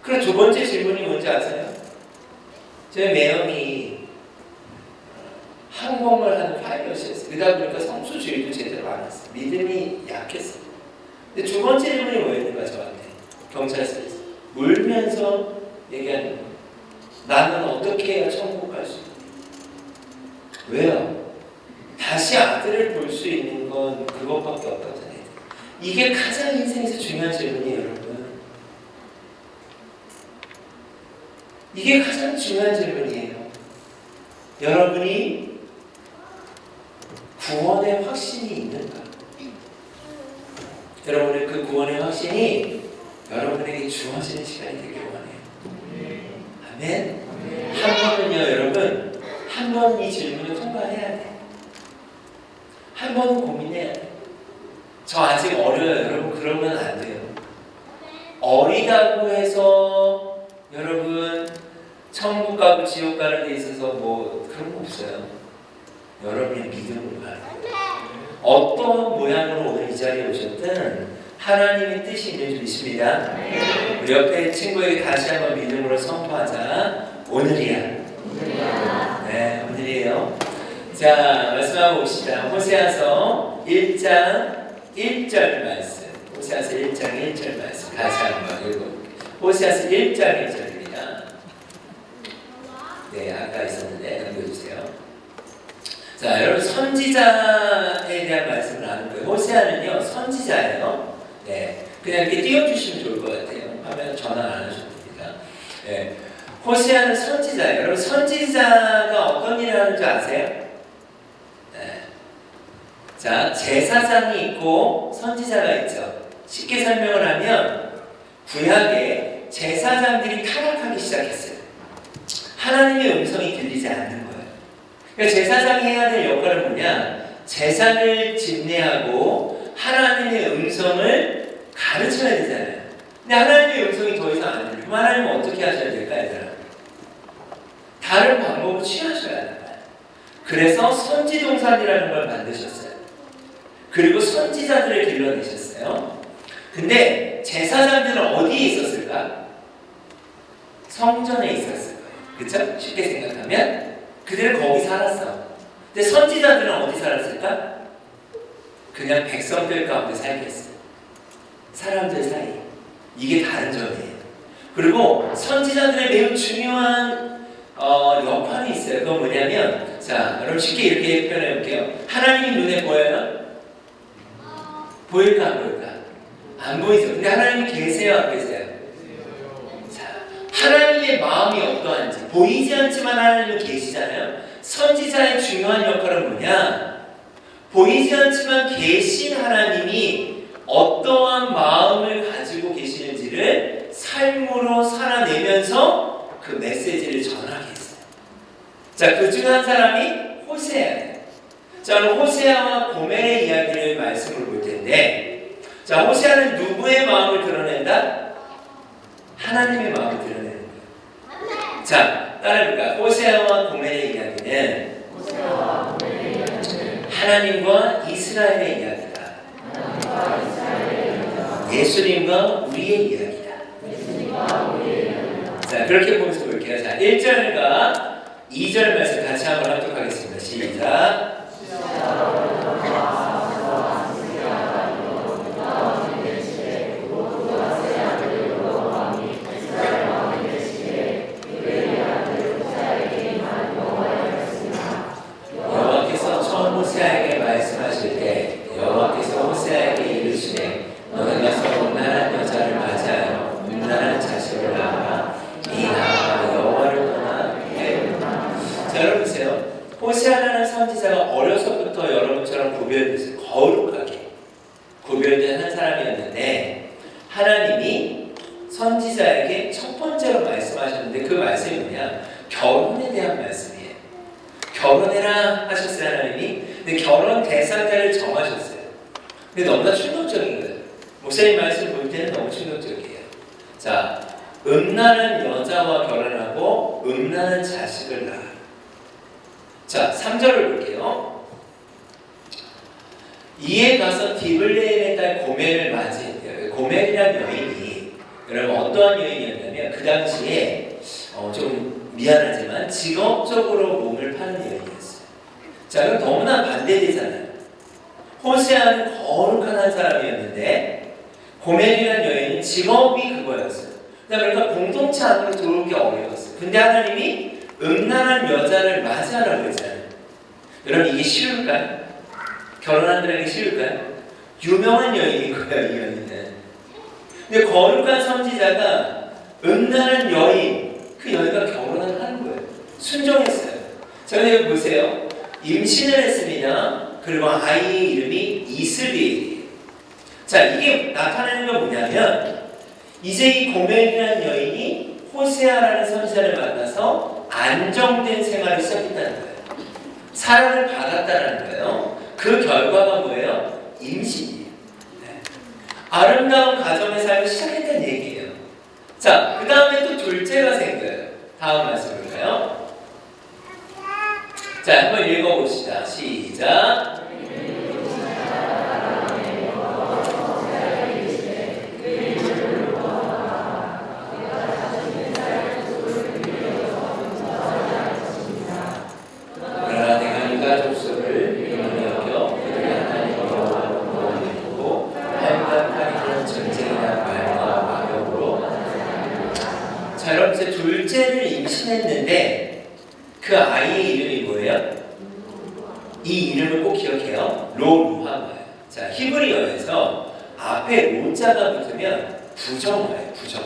그럼 두 번째 질문이 뭔지 아세요? 저희 매형이 항공을 하는 파일럿이었어요. 그러다 보니까 성수주의도 제대로 안 했어요. 믿음이 약했어요. 근데 두 번째 질문이 뭐였는가 저한테 경찰서에서 울면서 얘기하는 거예요. 나는 어떻게 해야 천국 갈 수 있니? 왜요? 다시 아들을 볼 수 있는 건 그것밖에 없거든요. 이게 가장 인생에서 중요한 질문이에요, 여러분. 이게 가장 중요한 질문이에요. 여러분이 구원의 확신이 있는가? 여러분의 그 구원의 확신이 여러분에게 주어지는 시간이 되길 원해요. 아멘? 한 번은요, 여러분, 한 번 이 질문을 통과해야 돼요. 한 번은 고민해야 돼요. 저 아직 어려요. 여러분, 그러면 안 돼요. 어리다고 해서 여러분 천국 가고 지옥 가는 데 있어서 뭐 그런 거 없어요. 여러분의 믿음으로 가는 거예요. 어떤 모양으로 오늘 이 자리에 오셨든 하나님의 뜻이 있는 줄 믿습니다. 우리 옆에 친구에게 다시 한번 믿음으로 선포하자. 오늘이야. 네, 오늘이에요. 자, 말씀하고 봅시다. 호세아서 1장 1절 말씀. 호세아서 1장 1절 말씀 다시 한번 읽어볼게요. 호세아서 1장 1절입니다. 네, 아까 있었는데 넘겨주세요. 자, 여러분 선지자에 대한 말씀을 나눌 거예요. 호세아는요 선지자예요. 네, 그냥 이렇게 띄워주시면 좋을 것 같아요. 화면 전환 안 하셔도 됩니다. 네, 호세아는 선지자예요. 여러분 선지자가 어떤 일을 하는 줄 아세요? 네. 자, 제사장이 있고 선지자가 있죠. 쉽게 설명을 하면 구약에 제사장들이 타락하기 시작했어요. 하나님의 음성이 들리지 않는 거예요. 그러니까 제사장이 해야 될 역할은 뭐냐? 제사를 집례하고 하나님의 음성을 가르쳐야 되잖아요. 근데 하나님의 음성이 더 이상 안 들리고 하나님은 어떻게 하셔야 될까, 얘들아? 다른 방법을 취하셔야 하는 거예요. 그래서 선지동산이라는 걸 만드셨어요. 그리고 선지자들을 길러내셨어요. 근데 제사장들은 어디에 있었을까? 성전에 있었을 거예요. 그쵸? 쉽게 생각하면 그들은 거기 살았어. 근데 선지자들은 어디 살았을까? 그냥 백성들 가운데 살겠어요. 사람들 사이. 이게 다른 점이에요. 그리고 선지자들의 매우 중요한 역할이 있어요. 그건 뭐냐면, 자, 여러분 쉽게 이렇게 표현해 볼게요. 하나님이 눈에 보여요? 보일까 안 보일까? 안 보이죠. 근데 하나님이 계세요, 안 계세요? 자, 하나님의 마음이 어떠한지 보이지 않지만 하나님은 계시잖아요. 선지자의 중요한 역할은 뭐냐? 보이지 않지만 계신 하나님이 어떠한 마음을 가지고 계시는지를 삶으로 살아내면서 그 메시지를 전하게 했어요. 자, 그 중 한 사람이 호세아예요. 자, 오늘 호세아와 고멜의 이야기를 말씀을 볼 텐데, 자, 호세아는 누구의 마음을 드러낸다? 하나님의 마음을 드러내는 거예요. 자, 따라해볼까요? 호세아와 고멜의 이야기는 하나님과 이스라엘의 이야기다. 예수님과 우리의 이야기다. 자, 그렇게 보면서 볼게요. 자, 1절과 2절 말씀 같이 한번 합독하겠습니다. 시작. 여호와께서 처음 호세아에게 말씀하실 때 여호와께서 호세아에게 이르시되 너는 가서 음란한 여자를 맞이하여 음란한 자식을 낳아 이 나라가 여호와를 떠나 자, 여러분 보세요. 호세아라는 선지자가 어려서부터 여러분처럼 구별돼서 거룩하게 구별된 한 사람이었는데 하나님이 선지자에게 첫 번째로 말씀하셨는데 그 말씀이 뭐냐? 결혼에 대한 말씀이에요. 결혼해라 하셨어요, 하나님이. 근데 결혼 대상자를 정하셨어요. 근데 너무나 충격적인 거예요. 목사님 말씀 볼 때는 너무 충격적이에요. 자, 음란한 여자와 결혼하고 음란한 자식을 낳아. 자, 3절을 볼게요. 이에 가서 디블레헴의 딸 고멜을 맞이했대요. 고멜이라는 여인이 여러분 어떠한 여인이었냐면 여인이면 그 당시에 좀 미안하지만 직업적으로 몸을 파는 여인이었어요. 자, 그럼 너무나 반대되잖아요. 호세아는 거룩한 한 사람이었는데 고멜이라는 여인은 직업이 그거였어요. 그러니까 공동체 안으로 들어오기 어려웠어요. 근데 하나님이 음란한 여자를 맞이하라고 했잖아요. 여러분 이게 쉬울까요? 결혼한다는 게 쉬울까요? 유명한 여인인 거예요, 이 여인은. 근데 거룩한 선지자가 음란한 여인, 그 여인과 결혼을 하는 거예요. 순종했어요. 자, 여기 보세요. 임신을 했습니다. 그리고 아이의 이름이 이스라엘이에요. 자, 이게 나타내는 건 뭐냐면 이제 이 고멜이라는 여인이 호세아라는 선지자를 만나서 안정된 생활을 시작했다는 거예요. 사랑을 받았다는 거예요. 그 결과가 뭐예요? 임신이에요. 네. 아름다운 가정의 삶을 시작했다는 얘기예요. 자, 그 다음에 또 둘째가 생겨요. 다음 말씀 볼까요? 자, 한번 읽어봅시다. 시작. 그러나 내가 유다 족속을 위험히 여겨 그들이 하나님으로 모으고 한간하리는 전쟁이나 말과 마병으로. 자, 여러분 이제 둘째를 임신했는데 그 아이의 이름이 뭐예요? 이 이름을 꼭 기억해요. 로루하마예요. 자, 히브리어에서 앞에 로자가 붙으면 부정어예요. 부정어.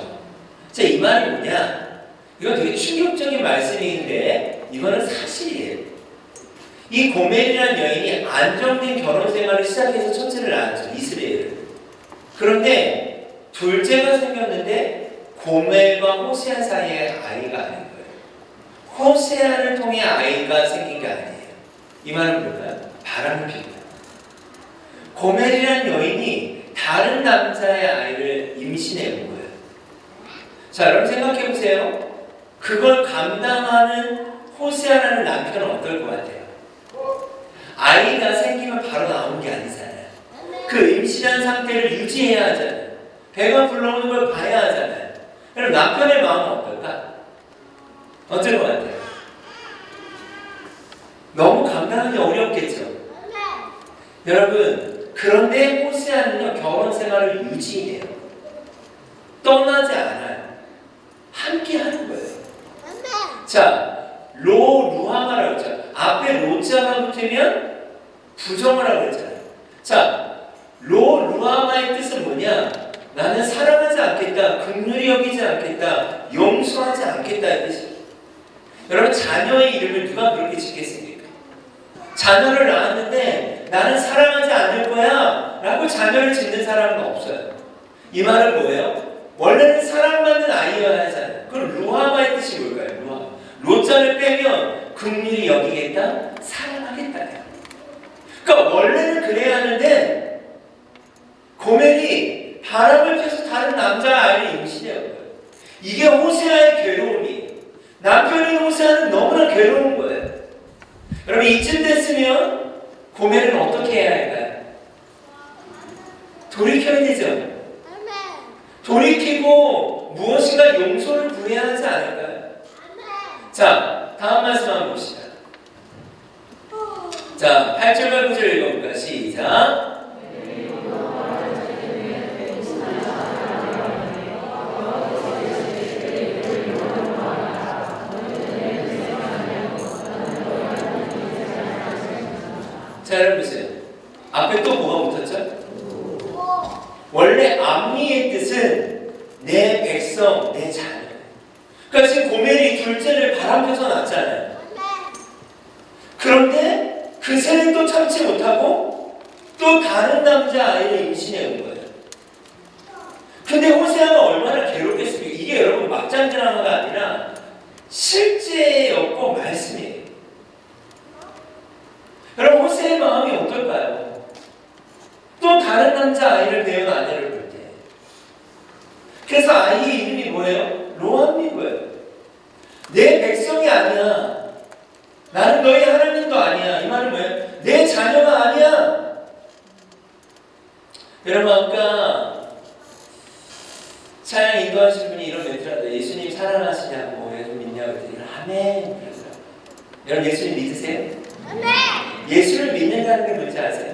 자, 이 말이 뭐냐? 이건 되게 충격적인 말씀인데 이거는 사실이에요. 이 고멜이라는 여인이 안정된 결혼 생활을 시작해서 첫째를 낳았죠. 이스라엘을. 그런데 둘째가 생겼는데 고멜과 호세아 사이에 아이가 아닌 거예요. 호세아를 통해 아이가 생긴 게 아니에요. 이 말은 뭘까요? 바람을 피는 거예요. 고멜이라는 여인이 다른 남자의 아이를 임신해 온 거예요. 자, 여러분 생각해 보세요. 그걸 감당하는 호세아라는 남편은 어떨 것 같아요? 아이가 생기면 바로 나오는 게 아니잖아요. 그 임신한 상태를 유지해야 하잖아요. 배가 불러오는 걸 봐야 하잖아요. 그럼 남편의 마음은 어떨까? 어떨 것 같아요? 너무 감당하기 어렵겠죠. 여러분, 그런데 호세아는요 결혼 생활을 유지해요. 떠나지 않아요. 함께 하는 거예요. 자, 루하마라고 했죠. 앞에 로자가 붙으면 부정을 하고 했잖아요. 자, 루하마의 뜻은 뭐냐? 나는 사랑하지 않겠다, 긍휼히 여기지 않겠다, 용서하지 않겠다 이 뜻이에요. 여러분, 자녀의 이름을 누가 그렇게 짓겠습니까? 자녀를 낳았는데 나는 사랑하지 않을 거야 라고 자녀를 짓는 사람은 없어요. 이 말은 뭐예요? 원래는 사랑받는 아이여야 하잖아요. 그럼 루하마의 뜻이 뭘까요? 루하마. 로자를 빼면 긍휼히 여기겠다, 사랑하겠다예요. 그러니까 원래는 그래야 하는데 고멜이 바람을 펴서 다른 남자 아이를 임신해요. 이게 호세아의 괴로움이에요. 남편인 호세아는 너무나 괴로운 거예요. 여러분, 이쯤 됐으면 고멜은 어떻게 해야 할까요? 돌이켜야 되죠. 돌이키고 무엇인가 용서를 구해야 하지 않을까요? 자, 다음 말씀 한번 봅시다. 자, 8절과 9절 읽어볼까요? 시작. 자, 여러분 보세요. 앞에 또 뭐가 붙었죠? 원래 암리의 뜻은 내 백성, 내 자녀. 그러니까 지금 고멜이 둘째를 바람펴서 낳았잖아요. 그런데 그 새는 또 참지 못하고 또 다른 남자 아이를 임신해 온 거예요. 근데 호세아가 얼마나 괴롭겠습니까? 이게 여러분 막장 드라마가 아니라 실제였고 말씀이에요. 여러분, 호세아의 마음이 어떨까요? 또 다른 남자 아이를 낳은 아내를 볼 때. 그래서 아이의 이름이 뭐예요? 로함인 거예요. 내 백성이 아니야. 나는 너희 하나님도 아니야. 이 말은 뭐예요? 내 자녀가 아니야. 여러분, 아까 찬양 인도하시는 분이 이런 멘트를 하더라고요. 예수님 사랑하시냐고, 예수 믿냐고 했더니 아멘 그러더라고요. 여러분 예수님 믿으세요? 아멘. 예수를 믿는다는 게 뭔지 아세요?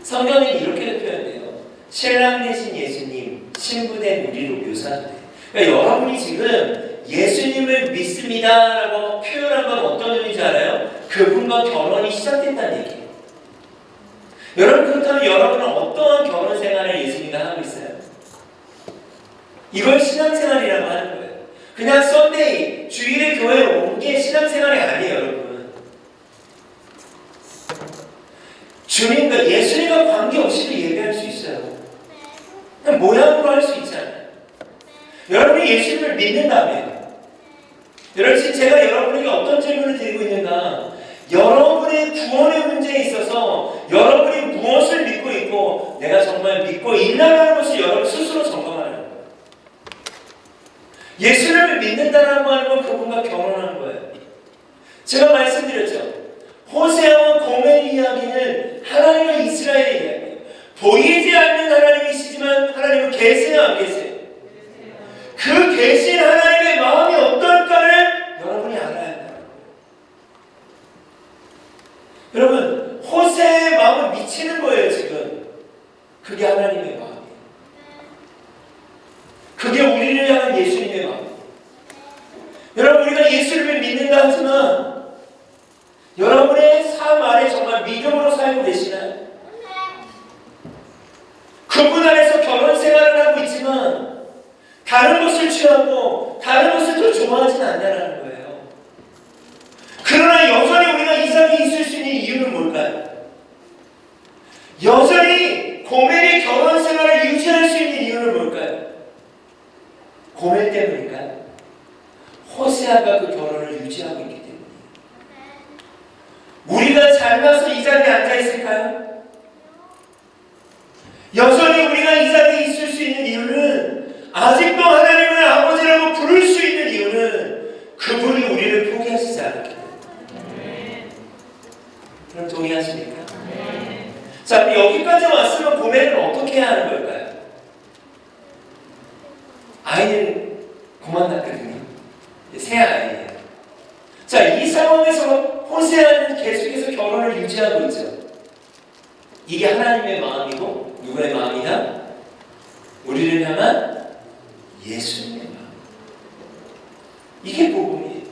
성경에는 이렇게도 표현돼요. 신랑 되신 예수님, 신부된 우리로 묘사돼요. 그러니까 여러분이 지금 예수님을 믿습니다라고 표현한 건 어떤 의미인지 알아요? 그분과 결혼이 시작된다는 얘기예요. 여러분 그렇다면 여러분은 어떠한 결혼 생활을 예수님과 하고 있어요? 이걸 신앙생활이라고 하는 거예요. 그냥 썬데이, 주일에 교회에 온 게 신앙생활이 아니에요, 여러분. 주님과 예수님과 관계없이도 예배할 수 있어요. 그냥 모양으로 할 수 있잖아요. 여러분이 예수님을 믿는다면, 여러분 지금 제가 여러분에게 어떤 질문을 드리고 있는가? 여러분의 구원의 문제에 있어서 여러분이 무엇을 믿고 있고 내가 정말 믿고 있나라는 것을 여러분 스스로 점검하는 거예요. 예수님을 믿는다라고 하는 건 그분과 결혼하는 거예요. 제가 말씀드렸죠. 호세아와 고멜 이야기는 하나님과 이스라엘의 이야기예요. 보이지 않는 하나님이시지만 하나님은 계세요, 안 계세요? 그 계신 하나님의 마음이 어떨까를 여러분이 알아야 합니다. 여러분 호세의 마음은 미치는 거예요. 지금 그게 하나님의 마음이에요. 그게 우리를 향한 예수님의 마음. 여러분 우리가 예수님을 믿는다 하지만 여러분의 삶 안에 정말 믿음으로 살고 계시나요? 그분 안에서 결혼 생활을 하고 있지만 다른 것을 취하고 다른 것을 더 좋아하진 않냐라는 거예요. 그러나 여전히 우리가 이 자리에 있을 수 있는 이유는 뭘까요? 여전히 고멜의 결혼 생활을 유지할 수 있는 이유는 뭘까요? 고멜 때문일까요? 호세아가 그 결혼을 유지하고 있기 때문이에요. 우리가 잘나서 이 자리에 앉아 있을까요? 여전히 우리가 이 자리에 있을 수 있는 이유는 아직도 하나님을 아버지라고 부를 수 있는 이유는 그분이 우리를 포기하시지 않았기 때문에. 그럼 동의하십니까? 자, 그럼 여기까지 왔으면 고멜은 어떻게 해야 하는 걸까요? 아이는 그만 낳거든요. 새 아이예요. 자, 이 상황에서 호세아는 계속해서 결혼을 유지하고 있죠. 이게 하나님의 마음이고 누구의 마음이냐? 우리를 향한 예수님의 마음. 이게 복음이에요.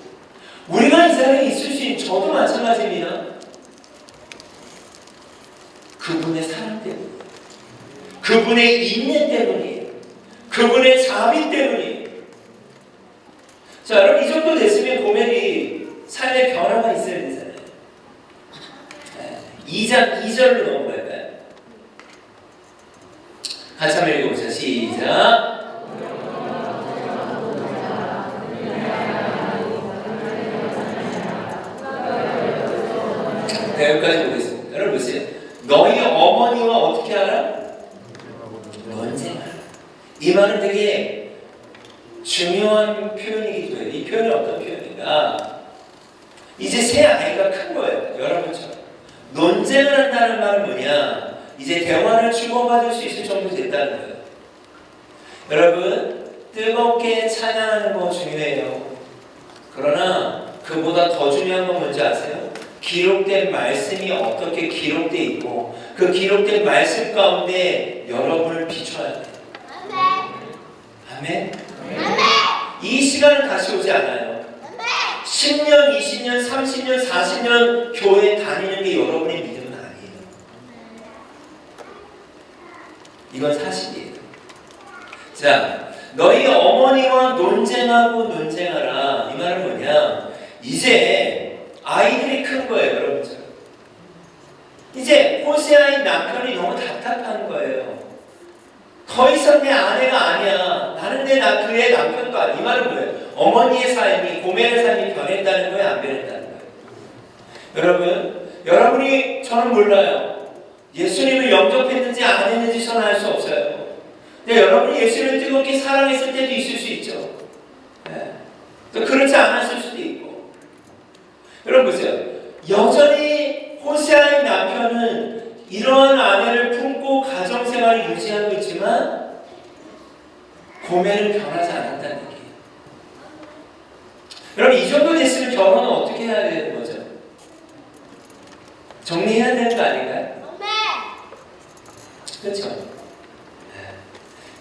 우리가 이 자리에 있을 수 있는 저도 마찬가지입니다. 그분의 사랑 때문에, 그분의 인내 때문이에요. 그분의 자비 때문이에요. 자, 여러분 이 정도 됐으면 고멜이 삶의 변화가 있어야 되잖아요. 2장 2절로 넘어갈까요? 같이 한번 읽어보세요. 시작. 네, 여기까지 보겠습니다. 여러분 보세요. 너희 어머니와 어떻게 하라? 논쟁하라. 이 말은 되게 중요한 표현이기도 해요. 이 표현이 어떤 표현인가? 이제 새 아이가 큰 거예요. 여러분처럼. 논쟁을 한다는 말은 뭐냐? 이제 대화를 주고받을 수 있을 정도 됐다는 거예요. 여러분, 뜨겁게 찬양하는 거 중요해요. 그러나 그보다 더 중요한 건 뭔지 아세요? 기록된 말씀이 어떻게 기록되어 있고 그 기록된 말씀 가운데 여러분을 비춰야 돼요. 아멘. 아멘. 이 시간은 다시 오지 않아요. 10년, 20년, 30년, 40년 교회 다니는 게 여러분의 믿음은 아니에요. 이건 사실이에요. 자, 너희 어머니와 논쟁하라. 이 말은 뭐냐? 이제 아이들이 큰 거예요, 여러분처럼. 이제 호세아의 남편이 너무 답답한 거예요. 더 이상 내 아내가 아니야. 나는 그의 남편도 아니야. 이 말은 뭐예요? 어머니의 삶이, 고멜의 삶이 변했다는 거예요? 안 변했다는 거예요? 여러분이 저는 몰라요. 예수님을 영접했는지 안 했는지 저는 알 수 없어요. 근데 여러분이 예수님을 뜨겁게 사랑했을 때도 있을 수 있죠. 네. 또 그렇지 않았을 수도 있고. 여러분 보세요. 여전히 호세아의 남편은 이러한 아내를 품고 가정생활을 유지하고 있지만 고멜은 변하지 않았다는 얘기예요. 여러분, 이 정도 됐으면 결혼은 어떻게 해야 되는 거죠? 정리해야 되는 거 아닌가요? 그렇죠? 네.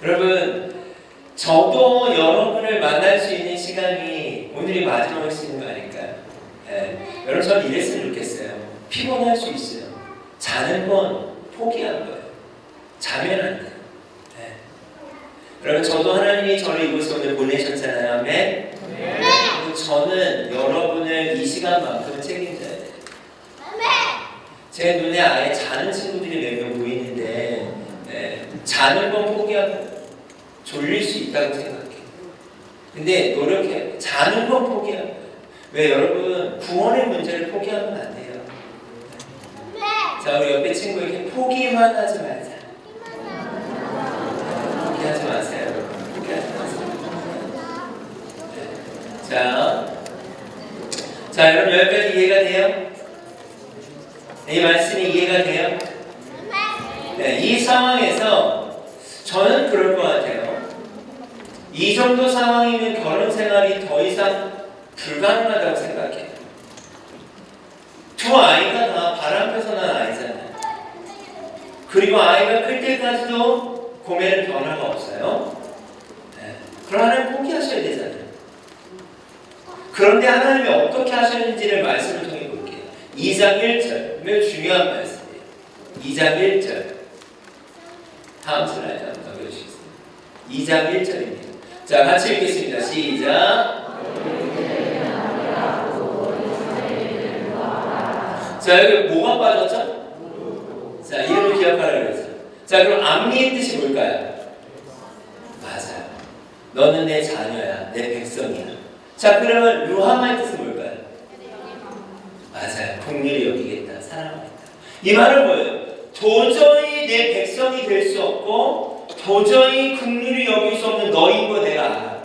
여러분, 저도 여러분을 만날 수 있는 시간이 오늘이 마지막일 수 있는 거 아닐까요? 네. 여러분, 저는 이랬으면 좋겠어요. 피곤할 수 있어요. 자는 건 포기한 거예요. 자면 안 돼요. 네. 여러분, 저도 하나님이 저를 이곳에 오늘 보내셨잖아요. 네. 저는 여러분을 이 시간만큼은 책임져야 돼요. 제 눈에 아예 자는 친구들이 몇 명 보이는데, 네, 자는 건 포기하고 졸릴 수 있다고 생각해요. 근데 노력해요. 자는 건 포기하고. 왜 여러분, 구원의 문제를 포기하면 안 돼요. 자, 우리 옆에 친구에게 포기만 하지 말자. 포기하지 마세요, 여러분. 포기하지 마세요. 자, 여러분, 여기까지 이해가 돼요? 이 말씀이 이해가 돼요? 네, 이 상황에서 저는 그럴 것 같아요. 이 정도 상황이면 결혼 생활이 더 이상 불가능하다고 생각해요. 두 아이가 다 바람펴서 난 아이잖아요. 그리고 아이가 클 때까지도 고멜은 변화가 없어요. 네, 그럼 하나님 포기하셔야 되잖아요. 그런데 하나님이 어떻게 하셨는지를 말씀을 통해 볼게요. 2장 1절, 매우 중요한 말씀이에요. 2장 1절. 다음 슬라이드 한번 넘겨주시겠습니다. 2장 1절입니다. 자, 같이 읽겠습니다. 시작. 자, 여기 뭐가 빠졌죠? 자, 이름을 기억하라고 그랬어요. 자, 그럼 암미의 뜻이 뭘까요? 맞아요. 너는 내 자녀야, 내 백성이야. 자, 그러면 루하마의 뜻은 뭘까요? 맞아요. 긍휼히 여기겠다, 사랑하겠다. 이 말은 뭐예요? 도저히 내 백성이 될 수 없고 도저히 긍휼히 여길 수 없는 너인 거 내가 알아.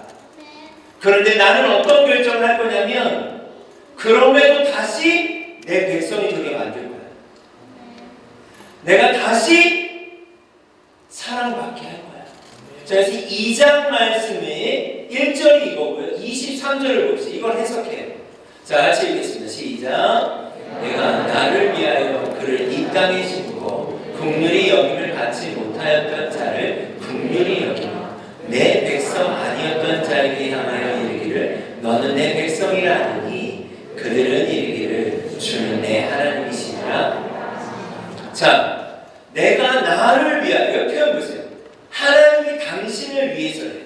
그런데 나는 어떤 결정을 할 거냐면 그럼에도 다시 내 백성이 되게 만들 거야. 내가 다시 사랑받게 할 거야. 자, 그래서 2장 말씀의 1절이 이거고요. 23절을 봅시다. 이걸 해석해요. 자, 같이 읽겠습니다. 시작. 내가 나를 위하여 그를 이 땅에 심고 긍휼히 여김을 받지 못하였던 자를 긍휼히 여기며 내 백성 아니었던 자에게 향하여 이르기를 너는 내 백성이라 하니 그들은 이르기를 주는 내 하나님이시니라. 자, 내가 나를 위하여 표현 보세요. 하나님이 당신을 위해서래요.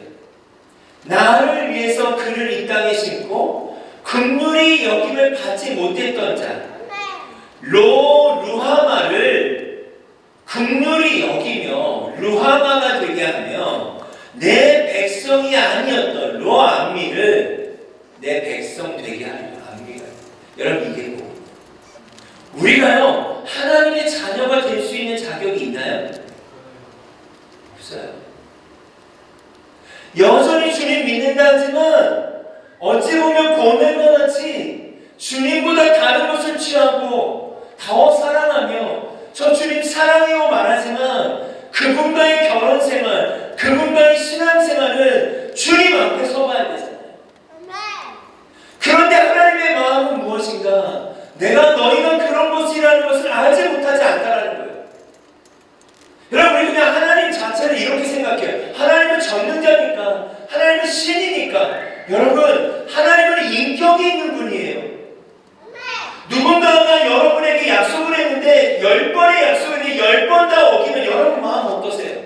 나를 위해서 그를 이 땅에 심고 긍휼히 여김을 받지 못했던 자 루하마를 긍휼히 여기며 루하마가 되게 하며 내 백성이 아니었던 로암미를 내 백성 되게 하는 암미가. 여러분, 이게 뭐? 우리가요 하나님의 자녀가 될 수 있는 자격이 있나요? 없어요. 여전히 주님 믿는다 하지만 어찌 보면 고멜과 같이 주님보다 다른 것을 취하고 더 사랑하며 저 주님 사랑해요 말하지만 그분과의 결혼 생활, 그분과의 신앙 생활은 주님 앞에 서봐야 되잖아요. 그런데 하나님의 마음은 무엇인가? 내가 너희가 그런 것이라는 것을 알지 못하지 않다라는 거예요. 여러분, 우리 그냥 하나님 자체를 이렇게 생각해요. 하나님은 전능자니까, 하나님은 신이니까. 여러분, 하나님은 인격이 있는 분이에요. 누군가가 여러분에게 약속을 했는데 10번의 약속인데 10번 다 어기면 여러분 마음 어떠세요?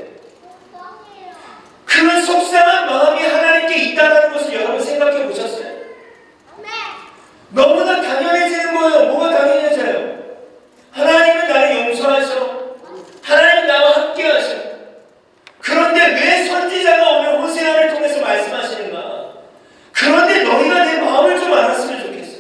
그 속상한 마음이 하나님께 있다는 것을 여러분 생각해 보셨어요? 너무나 당연해지는 거예요. 뭐가 당연해져요? 하나님은 나를 용서하셔. 하나님 나와 함께 하셔. 그런데 왜 선지자가 오늘 호세아를 통해서 말씀하시는가? 그런데 너희가 내 마음을 좀 알았으면 좋겠어.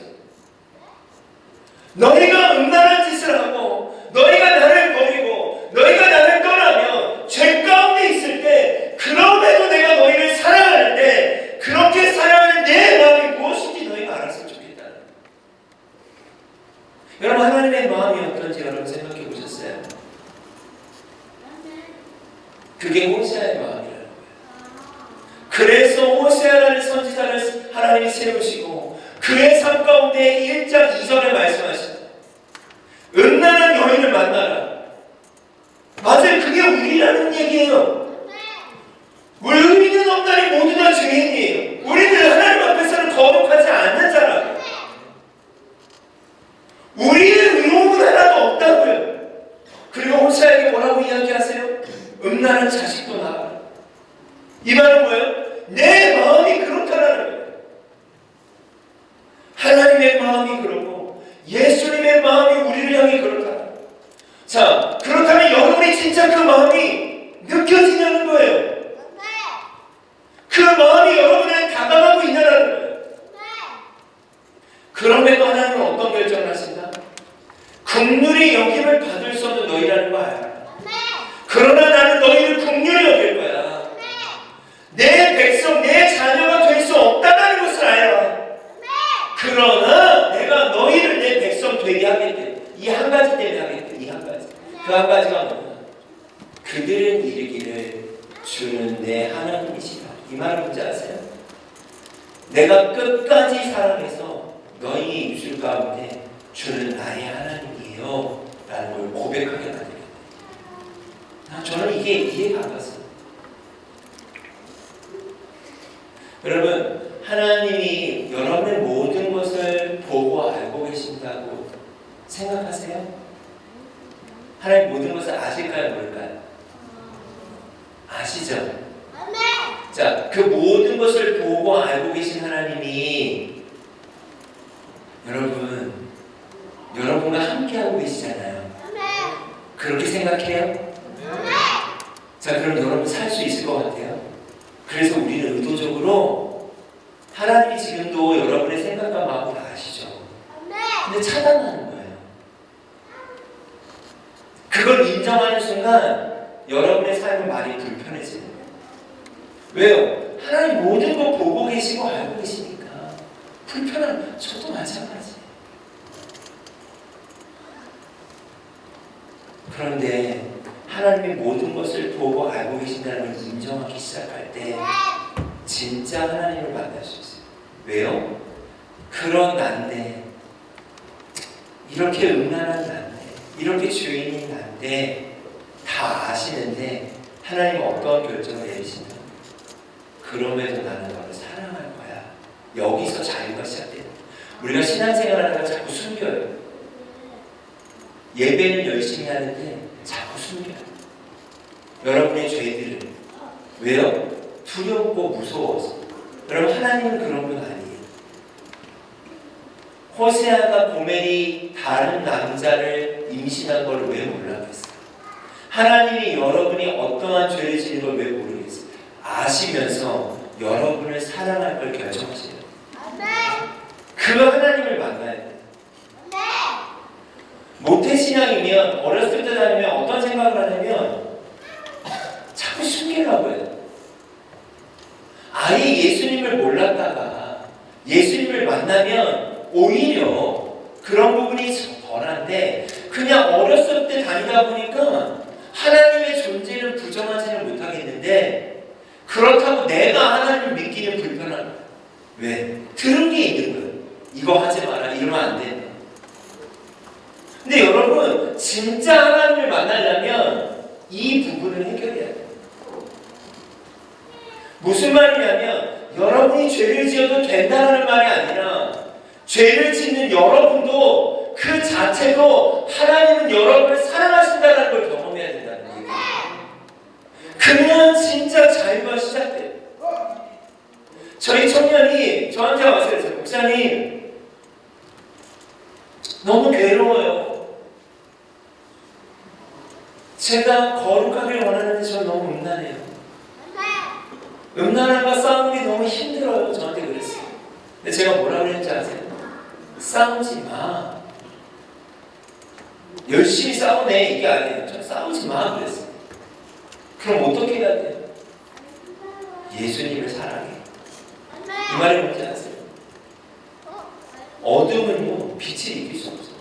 너희가 음란한 짓을 하고 너희가 나를 버리고 너희가 나를 떠나면 죄 가운데 있을 때 그럼에도 내가 너희를 사랑하는데 그렇게 사랑하는 내 마음이 무엇인지 너희가 알았으면 좋겠다. 여러분, 하나님의 마음이 어떤지 여러분 생각해 보셨어요? 그게 호세아의 마음이라는 거예요. 하나님이 세우시고 그의 삶 가운데 1장 2절에 말씀하십니다. 음란한 여인을 만나라. 맞아요. 그게 우리라는 얘기예요. 우리는 없나니 모두 다 죄인이에요. 우리는 하나님 앞에서는 거룩하지 않는 자라고요. 우리의 의로움은 하나도 없다고요. 그리고 호세아에게 뭐라고 이야기하세요? 음란한 자식도 낳아라. 이 말은 뭐예요? 내 마음이 그렇다라는 거예요. 하나님의 마음이 그렇고 예수님의 마음이 우리를 향해 그렇다. 자, 그렇다면 여러분이 진짜 그 마음이 느껴지냐는 거예요. 그 마음이 여러분에게 다가가고 있냐는 거예요. 그럼에도 하나님은 어떤 결정을 하신다? 긍휼히 여김을 받을 수 없는 너희라는 거 알아. 그러나 나는 너희를 긍휼히 여길 거야. 내 백성, 내 자녀가 될 수 없다는 것을 알아. 그러나 내가 너희를 내 백성 되게 하겠대. 이 한 가지 때문에 하겠대. 이 한 가지. 그 한 가지가 뭐냐? 그들은 이르기를 주는 내 하나님이시다. 이 말은 뭔지 아세요? 내가 끝까지 사랑해서 너희 입술 가운데 주는 나의 하나님이에요 라는 걸 고백하게 만들겠다. 저는 이게 이해가 안 갔어요. 여러분, 하나님이 여러분의 모든 것을 보고 알고 계신다고 생각하세요? 하나님 모든 것을 아실까요? 모를까요? 아시죠? 자, 그 모든 것을 보고 알고 계신 하나님이 여러분과 함께하고 계시잖아요. 그렇게 생각해요? 자, 그럼 여러분 살 수 있을 것 같아요? 그래서 우리는 의도적으로 하나님이 지금도 여러분의 생각과 마음을 아시죠? 근데 차단하는 거예요. 그걸 인정하는 순간 여러분의 삶은 많이 불편해지는 거예요. 왜요? 하나님 모든 거 보고 계시고 알고 계시니까 불편한, 저도 마찬가지. 그런데 하나님이 모든 것을 보고 알고 계신다는 걸 인정하기 시작할 때 진짜 하나님을 만날 수 있어요. 왜요? 그런 난데, 이렇게 음란한 난데, 이렇게 죄인인 난데 다 아시는데 하나님은 어떠한 결정을 내리신다? 그럼에도 나는 너를 사랑할 거야. 여기서 자유가 시작돼요. 우리가 신앙생활을 하다가 자꾸 숨겨요. 예배는 열심히 하는데 자꾸 숨겨요. 여러분의 죄들은. 왜요? 두렵고 무서워서. 여러분, 하나님은 그런 분 아니에요. 호세아가 고멜이 다른 남자를 임신한 걸 왜 몰랐겠어요? 하나님이 여러분이 어떠한 죄를 지는 걸 왜 모르겠어요? 아시면서 여러분을 사랑할 걸 결정하세요. 그 하나님을 만나야 돼요. 모태신앙이면, 어렸을 때 다니면 어떤 생각을 하냐면 자꾸 숨기려고 해요. 아예 예수님을 몰랐다가 예수님을 만나면 오히려 그런 부분이 덜한데, 그냥 어렸을 때 다니다 보니까 하나님의 존재는 부정하지는 못하겠는데 그렇다고 내가 하나님을 믿기는 불편한 거예요. 왜? 들은 게 있는 거예요. 이거 하지 마라, 이러면 안 된다. 근데 여러분, 진짜 하나님을 만나려면 이 부분을 해결해야 돼요. 무슨 말이냐면 여러분이 죄를 지어도 된다는 말이 아니라 죄를 짓는 여러분도 그 자체도 하나님은 여러분을 사랑하신다는 걸 경험해야 된다는 얘기예요. 그냥 진짜 자유가 시작돼요. 저희 청년이 저한테 와서 그랬어요. 목사님, 너무 괴로워요. 제가 거룩하길 원하는데 저 너무 음란해요. 음란함과 싸우는 게 너무 힘들어요. 저한테 그랬어요. 근데 제가 뭐라고 그랬는지 아세요? 싸우지 마. 열심히 싸우네, 이게 아니에요. 저 싸우지 마 그랬어요. 그럼 어떻게 해야 돼요? 예수님을 사랑해. 이 말이 뭔지 아세요? 어둠은요, 빛을 이길 수 없어요.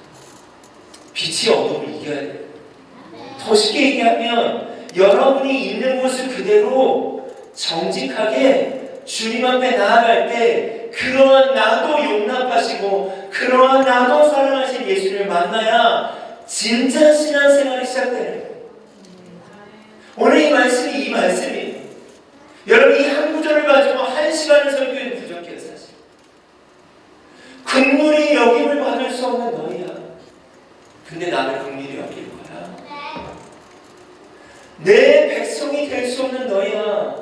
빛이 어둠을 이겨야 돼요. 더 쉽게 얘기하면 여러분이 있는 곳을 그대로 정직하게 주님 앞에 나아갈 때 그런 그러한 나도 사랑하신 예수를 만나야 진짜 신앙생활이 시작되는 거예요. 오늘 이 말씀이에요. 여러분, 이 한 구절을 가지고 한 시간을 설교해도 부족해요, 사실. 긍휼히 여김을 받을 수 없는 너희야. 근데 나를 긍휼히 여길 거야. 내 백성이 될 수 없는 너희야.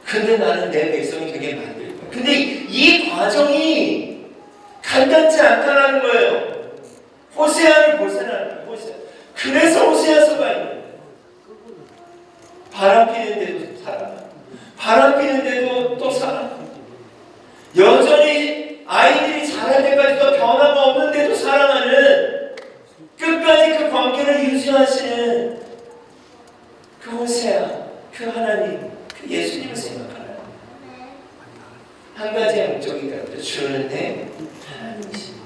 근데 나는 내 백성이 되게 만들 거야. 근데 이 과정이 간단치 않다라는 거예요. 호세아를 보세라는 거예요. 호세아. 그래서 호세아서가 있는 거예요. 바람 피는데도 살아. 바람 피는데도 또 살아. 여전히 아이들이 자랄 때까지도 변화가 없는데도 사랑하는, 끝까지 그 관계를 유지하시는 그 호세아, 그 하나님, 그 예수님을 생각하라. 한 가지의 목적이 있다고. 주는 내 하나님이십니다.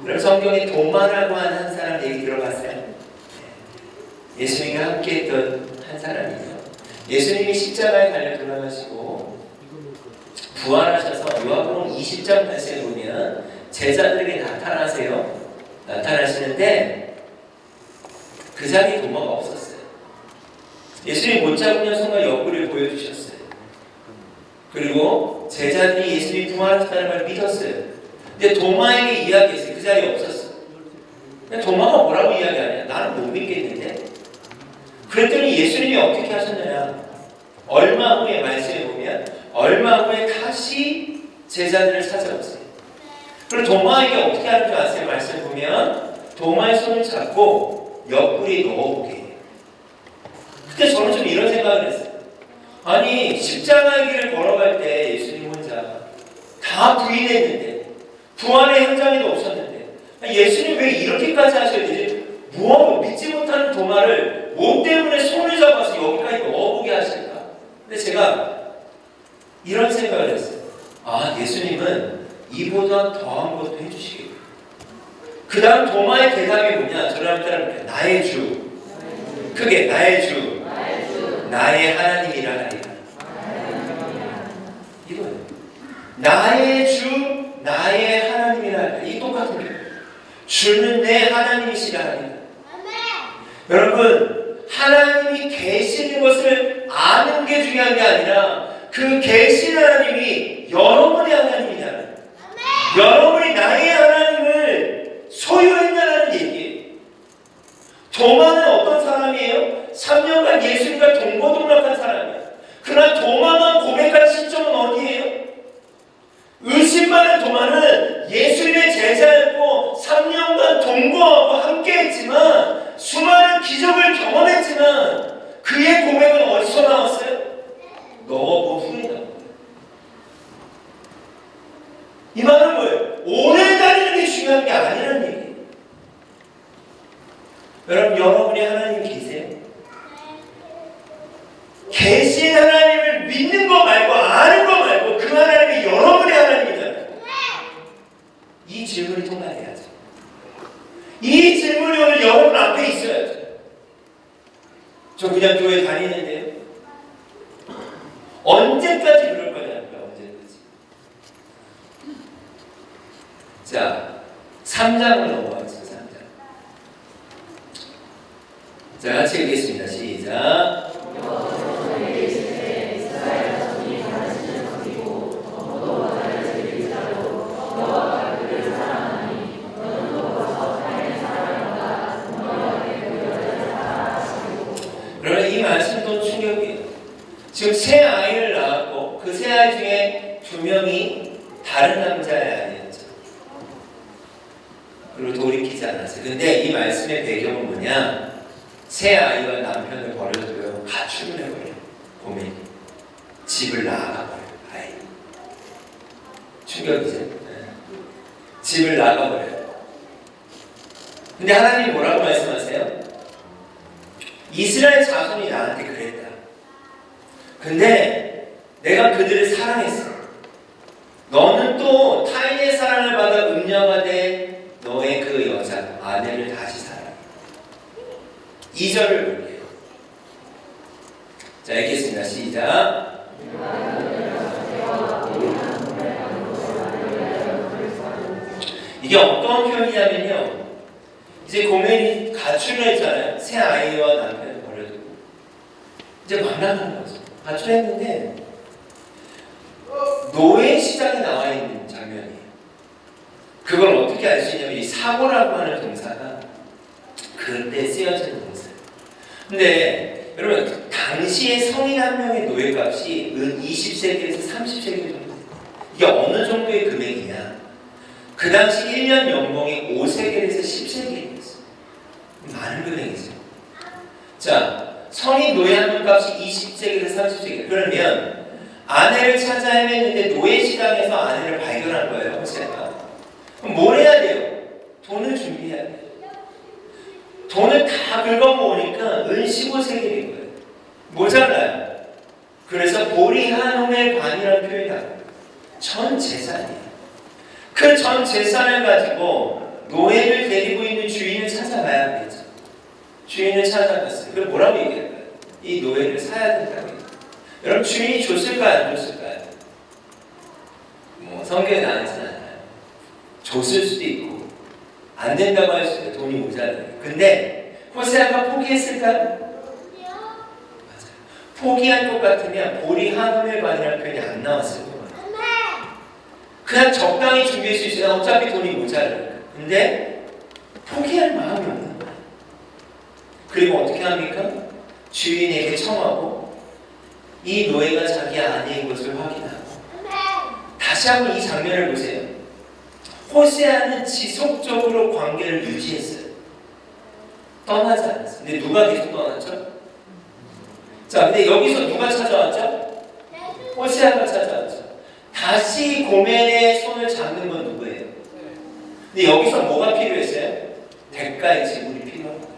그럼 성경에 도마라고 하는 한 사람 얘기 들어봤어요? 예수님과 함께 했던 한 사람이죠. 예수님이 십자가에 달려 돌아가시고 부활하셔서 요한복음 20장 8절에 보면 제자들에게 나타나시는데 그 자리에 도마가 없었어요. 예수님 못 잡으면 손과 옆구리를 보여주셨어요. 그리고 제자들이 예수님이 부활하셨다는 걸 믿었어요. 근데 도마에게 이야기했어요. 그 자리에 없었어요. 도마가 뭐라고 이야기하냐? 나는 못 믿겠는데. 그랬더니 예수님이 어떻게 하셨느냐? 얼마 후에 말씀해 보면 얼마 후에 다시 제자들을 찾아오세요. 그리고 도마에게 어떻게 하는 줄 아세요? 말씀 보면 도마의 손을 잡고 옆구리에 넣어보게 해요. 그때 저는 좀 이런 생각을 했어요. 아니, 십자가의 길을 걸어갈 때 예수님 혼자 다 부인했는데 부활의 현장에도 없었는데 예수님 왜 이렇게까지 하셔야 되지? 무엇을 믿지 못하는 도마를 뭐 때문에 손을 잡아서 여기까지 넣어보게 하실까? 근데 제가 이런 생각을 했어요. 아, 예수님은 이보다 더한 것도 해주시겠구나. 그 다음 도마의 대답이 뭐냐? 저를 따라볼게요. 나의 주. 크게 나의 주. 나의 하나님이라 하리라. 이거예요. 나의 주, 나의 하나님이라 하리라. 이 똑같은 거예요. 주는 내 하나님이시라 하리라. 여러분, 하나님이 계시는 것을 아는 게 중요한 게 아니라 그 계신 하나님이 여러분의 하나님이잖아요. 여러분이 나의 하나님을 소유했냐는 얘기예요. 도마는 어떤 사람이에요? 3년간 예수님과 동고동락한 사람이에요. 그러나 도마만 고백할 시점은 어디예요? 의심 많은 도마는 예수님의 제자였고 3년간 동거하고 함께했지만 수많은 기적을 경험했지만 그의 고백은 어디서 나왔어요? 너무 후회다. 이 말은 뭐예요? 오래 다니는 게 중요한 게 아니라는 얘기예요. 여러분, 여러분이 하나님 계세요? 계신 하나님을 믿는 거 말고 아는 거 말고 그 하나님이 여러분의 하나님이잖아요. 이 질문이 통과해야죠. 이 질문이 오늘 여러분 앞에 있어야죠. 저 그냥 교회 다니는데요. 언제까지 그럴 거냐고요. 언제까지. 자, 3장을 넘어가겠습니다. 3장. 자, 같이 읽겠습니다. 시작. 그러나 이 말씀도 충격이에요. 지금 세 아이를 낳았고 그 세 아이 중에 2명이 다른 남자의 아이였죠. 그리고 돌이키지 않았어요. 근데 이 말씀의 배경은 뭐냐? 새 아이와 남편을 버려두고요. 가출을 해버려요. 고민이. 집을 나가버려요. 아이. 충격이죠. 네. 집을 나가버려요. 근데 하나님 뭐라고 말씀하세요? 이스라엘 자손이 나한테 그랬다. 근데 내가 그들을 사랑했어. 너는 또 타인의 사랑을 받아 음녀가되 너의 그 여자, 아내를 다시 사랑해. 2절을 볼게요. 자, 읽겠습니다. 시작. 이게 어떤 표현이냐면요. 이제 고멜이 가출을 했잖아요. 새 아이와 남편을 버려두고 이제 만나는 거죠. 가출했는데 노예 시장에 나와 있는 장면이에요. 그걸 어떻게 알 수 있냐면 이 사고라고 하는 동사가 그때 쓰여지는 동사예요. 근데 여러분 당시에 성인 한 명의 노예값이 20세겔에서 30세겔 정도 돼요. 이게 어느 정도의 금액이냐? 그 당시 1년 연봉이 5세겔에서 10세겔이었어요. 많은 금액이죠. 자, 성인 노예 한 명 값이 20세겔에서 30세겔. 그러면 아내를 찾아 헤맸는데 노예 시장에서 아내를 발견한 거예요. 호세아가. 그럼 뭘 해야 돼요? 돈을 준비해야 돼요. 돈을 다 긁어모으니까 은 15세겔인 거예요. 모자라요. 그래서 보리하노멜 반이라는 표현이 나와요. 전 재산이에요. 그 전 재산을 가지고 노예를 데리고 있는 주인을 찾아가야 되죠. 주인을 찾아갔어요. 그럼 뭐라고 얘기할까요? 이 노예를 사야 된다고 얘기해요. 여러분 주인이 줬을까요? 안 줬을까요? 뭐 성경에 나오진 않아요. 줬을 수도 있고 안 된다고 할 수도 있고 돈이 모자라요. 근데 호세아가 포기했을까요? 맞아요. 포기할 것 같으면 보리하노멜 반이라는 표현이 안 나왔을 거예요. 그냥 적당히 준비할 수 있어요. 어차피 돈이 모자라요. 근데 포기할 마음이 없는 거예요. 그리고 어떻게 합니까? 주인에게 청하고 이 노예가 자기 아내인 것을 확인하고 다시 한번 이 장면을 보세요. 호세아는 지속적으로 관계를 유지했어요. 떠나지 않았어요. 근데 누가 계속 떠났죠? 자, 근데 여기서 누가 찾아왔죠? 호세아가 찾아왔죠. 다시 고멜의 손을 잡는 건 누구예요? 근데 여기서 뭐가 필요했어요? 대가의 지불이 필요합니다.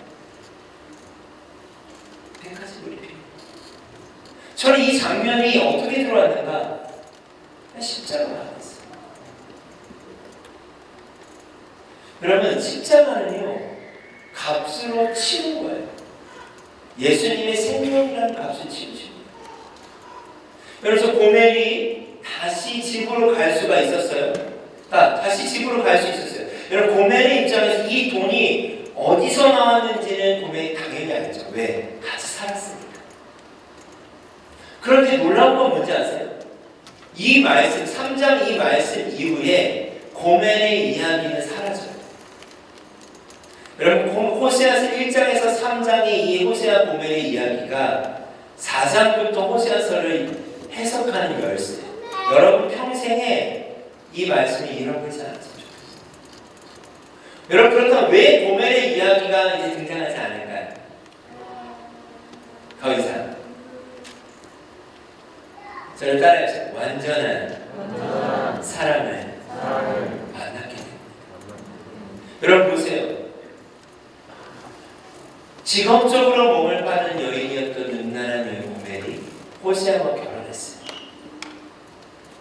대가 지불이 필요해요. 저는 이 장면이 어떻게 들어왔는가? 십자가가 나왔어요. 여러분 십자가는요 값으로 치는 거예요. 예수님의 생명이라는 값을 치우십니다. 그래서 고멜이 다시 집으로 갈 수가 있었어요. 다시 집으로 갈 수 있었어요. 여러분 고멜의 입장에서 이 돈이 어디서 나왔는지는 고멜이 당연히 알죠. 왜? 같이 살았으니까. 그런데 놀라운 건 뭔지 아세요? 이 말씀 3장 이 말씀 이후에 고멜의 이야기는 사라져요. 여러분 호세아서 1장에서 3장의 이 호세아 고멜의 이야기가 4장부터 호세아서를 해석하는 열쇠. 여러분 평생에 이 말씀이 잃어버리지 않았으면 좋겠어요. 여러분 그렇다면 왜 고멜의 이야기가 이제 등장하지 않을까요? 더 이상 저를 따라해주세요. 완전한 사랑을 만났게 됩니다. 여러분 보세요. 직업적으로 몸을 파는 여인이었던 음란한 여인 고멜이 호세아와 결혼했어요.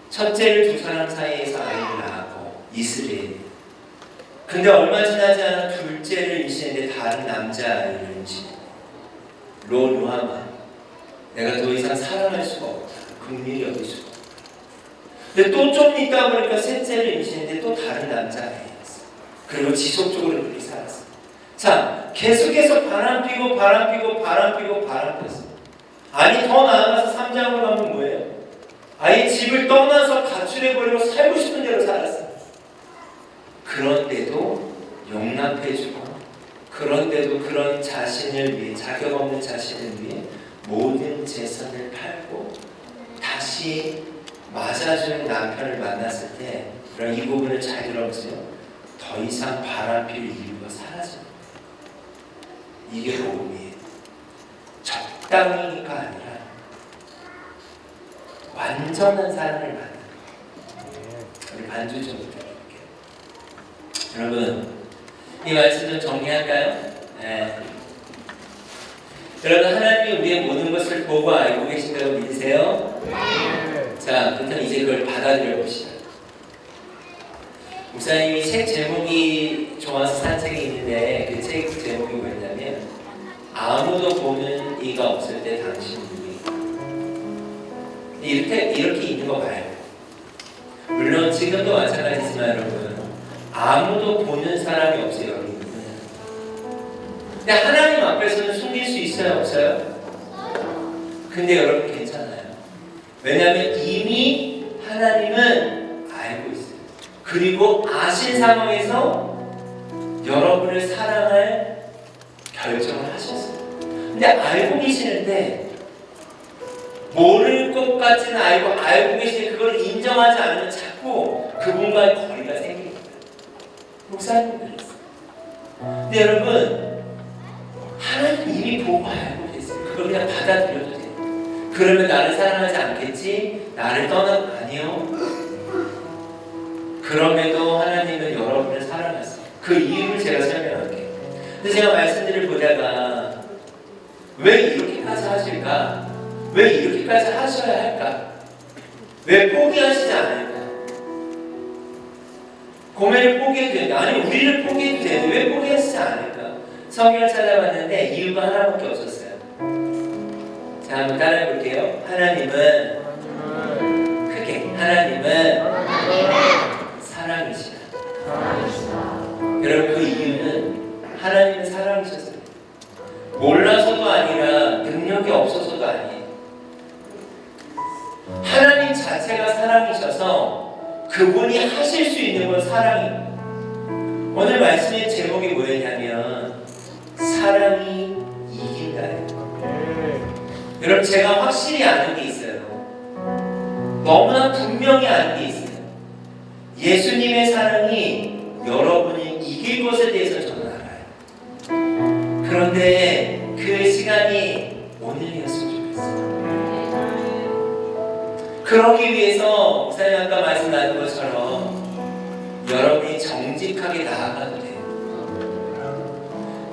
첫째를 두 사람 사이에서 아이를 낳았고 이스라엘. 근데 얼마 지나지 않아 둘째를 임신했는데 다른 남자아이를 임신했어요. 루하마. 내가 더 이상 사랑할 수가 없다. 긍휼히 여길 수가 없다. 근데 또 좀 있다 보니까 셋째를 임신했는데 또 다른 남자아이였어요. 그리고 지속적으로 그렇게 살았어요. 자, 계속해서 바람피고 바람폈어요. 아니 더 나아가서 3장으로 가면 뭐예요? 아예 집을 떠나서 가출해버리고 살고 싶은 대로 살았어요. 그런데도 용납해주고 그런데도 그런 자신을 위해 자격 없는 자신을 위해 모든 재산을 팔고 다시 맞아주는 남편을 만났을 때 그런 이 부분을 잘 들어보세요. 더 이상 바람필 이유가 사라집니다. 이게 복음이에요. 적당히가 아니라 완전한 사랑을 받는 거예요. 우리 반주 좀 부탁드릴게요. 여러분 이 말씀 좀 정리할까요? 네. 여러분 하나님이 우리의 모든 것을 보고 알고 계신다고 믿으세요? 네. 자, 그렇다면 이제 그걸 받아들여 봅시다. 목사님이 책 제목이 좋아서 산 책이 있는데 그 책 제목이 뭐였냐면 아무도 보는 이가 없을 때 당신 누구인가. 이렇게 있는 거 말고 물론 지금도 마찬가지지만 여러분 아무도 보는 사람이 없어요, 여러분. 근데 하나님 앞에서는 숨길 수 있어요, 없어요? 근데 여러분 괜찮아요. 왜냐하면 이미 하나님은 알고 있어요. 그리고 아신 상황에서 여러분을 사랑할 결정을 하셨어요. 근데 알고 계시는데 모를 것 같지는 알고 계시는데 그걸 인정하지 않으면 자꾸 그분과의 거리가 생깁니다. 목사님 그랬어요. 근데 여러분 하나님 이미 보고 알고 계세요. 그걸 그냥 받아들여도 돼요. 그러면 나를 사랑하지 않겠지? 나를 떠난 거 아니요. 그럼에도 하나님은 여러분을 사랑하세요. 그 이유를 제가 설명할게요. 근데 제가 말씀들을 보다가 왜 이렇게까지 하실까? 왜 이렇게까지 하셔야 할까? 왜 포기하시지 않을까? 고매를 포기해도 되는데, 아니 우리를 포기해도 되는데 왜 포기하시지 않을까? 성경을 찾아봤는데 이유가 하나밖에 없었어요. 자, 한번 따라해 볼게요. 하나님은 크게 하나님은 사랑이시다. 여러분 그 이유는 하나님은 사랑이셨어요. 몰라서도 아니라 능력이 없어서도 아니에요. 하나님 자체가 사랑이셔서 그분이 하실 수 있는 건 사랑이에요. 오늘 말씀의 제목이 뭐였냐면 사랑이 이긴다예요. 여러분 제가 확실히 아는 게 있어요. 너무나 분명히 아는 게 있어요. 예수님의 사랑이 여러분이 이길 것에 대해서 저는 알아요. 그런데 그 시간이 오늘이었으면 좋겠어요. 그러기 위해서 목사님 아까 말씀 나눈 것처럼 여러분이 정직하게 나아가도 돼요.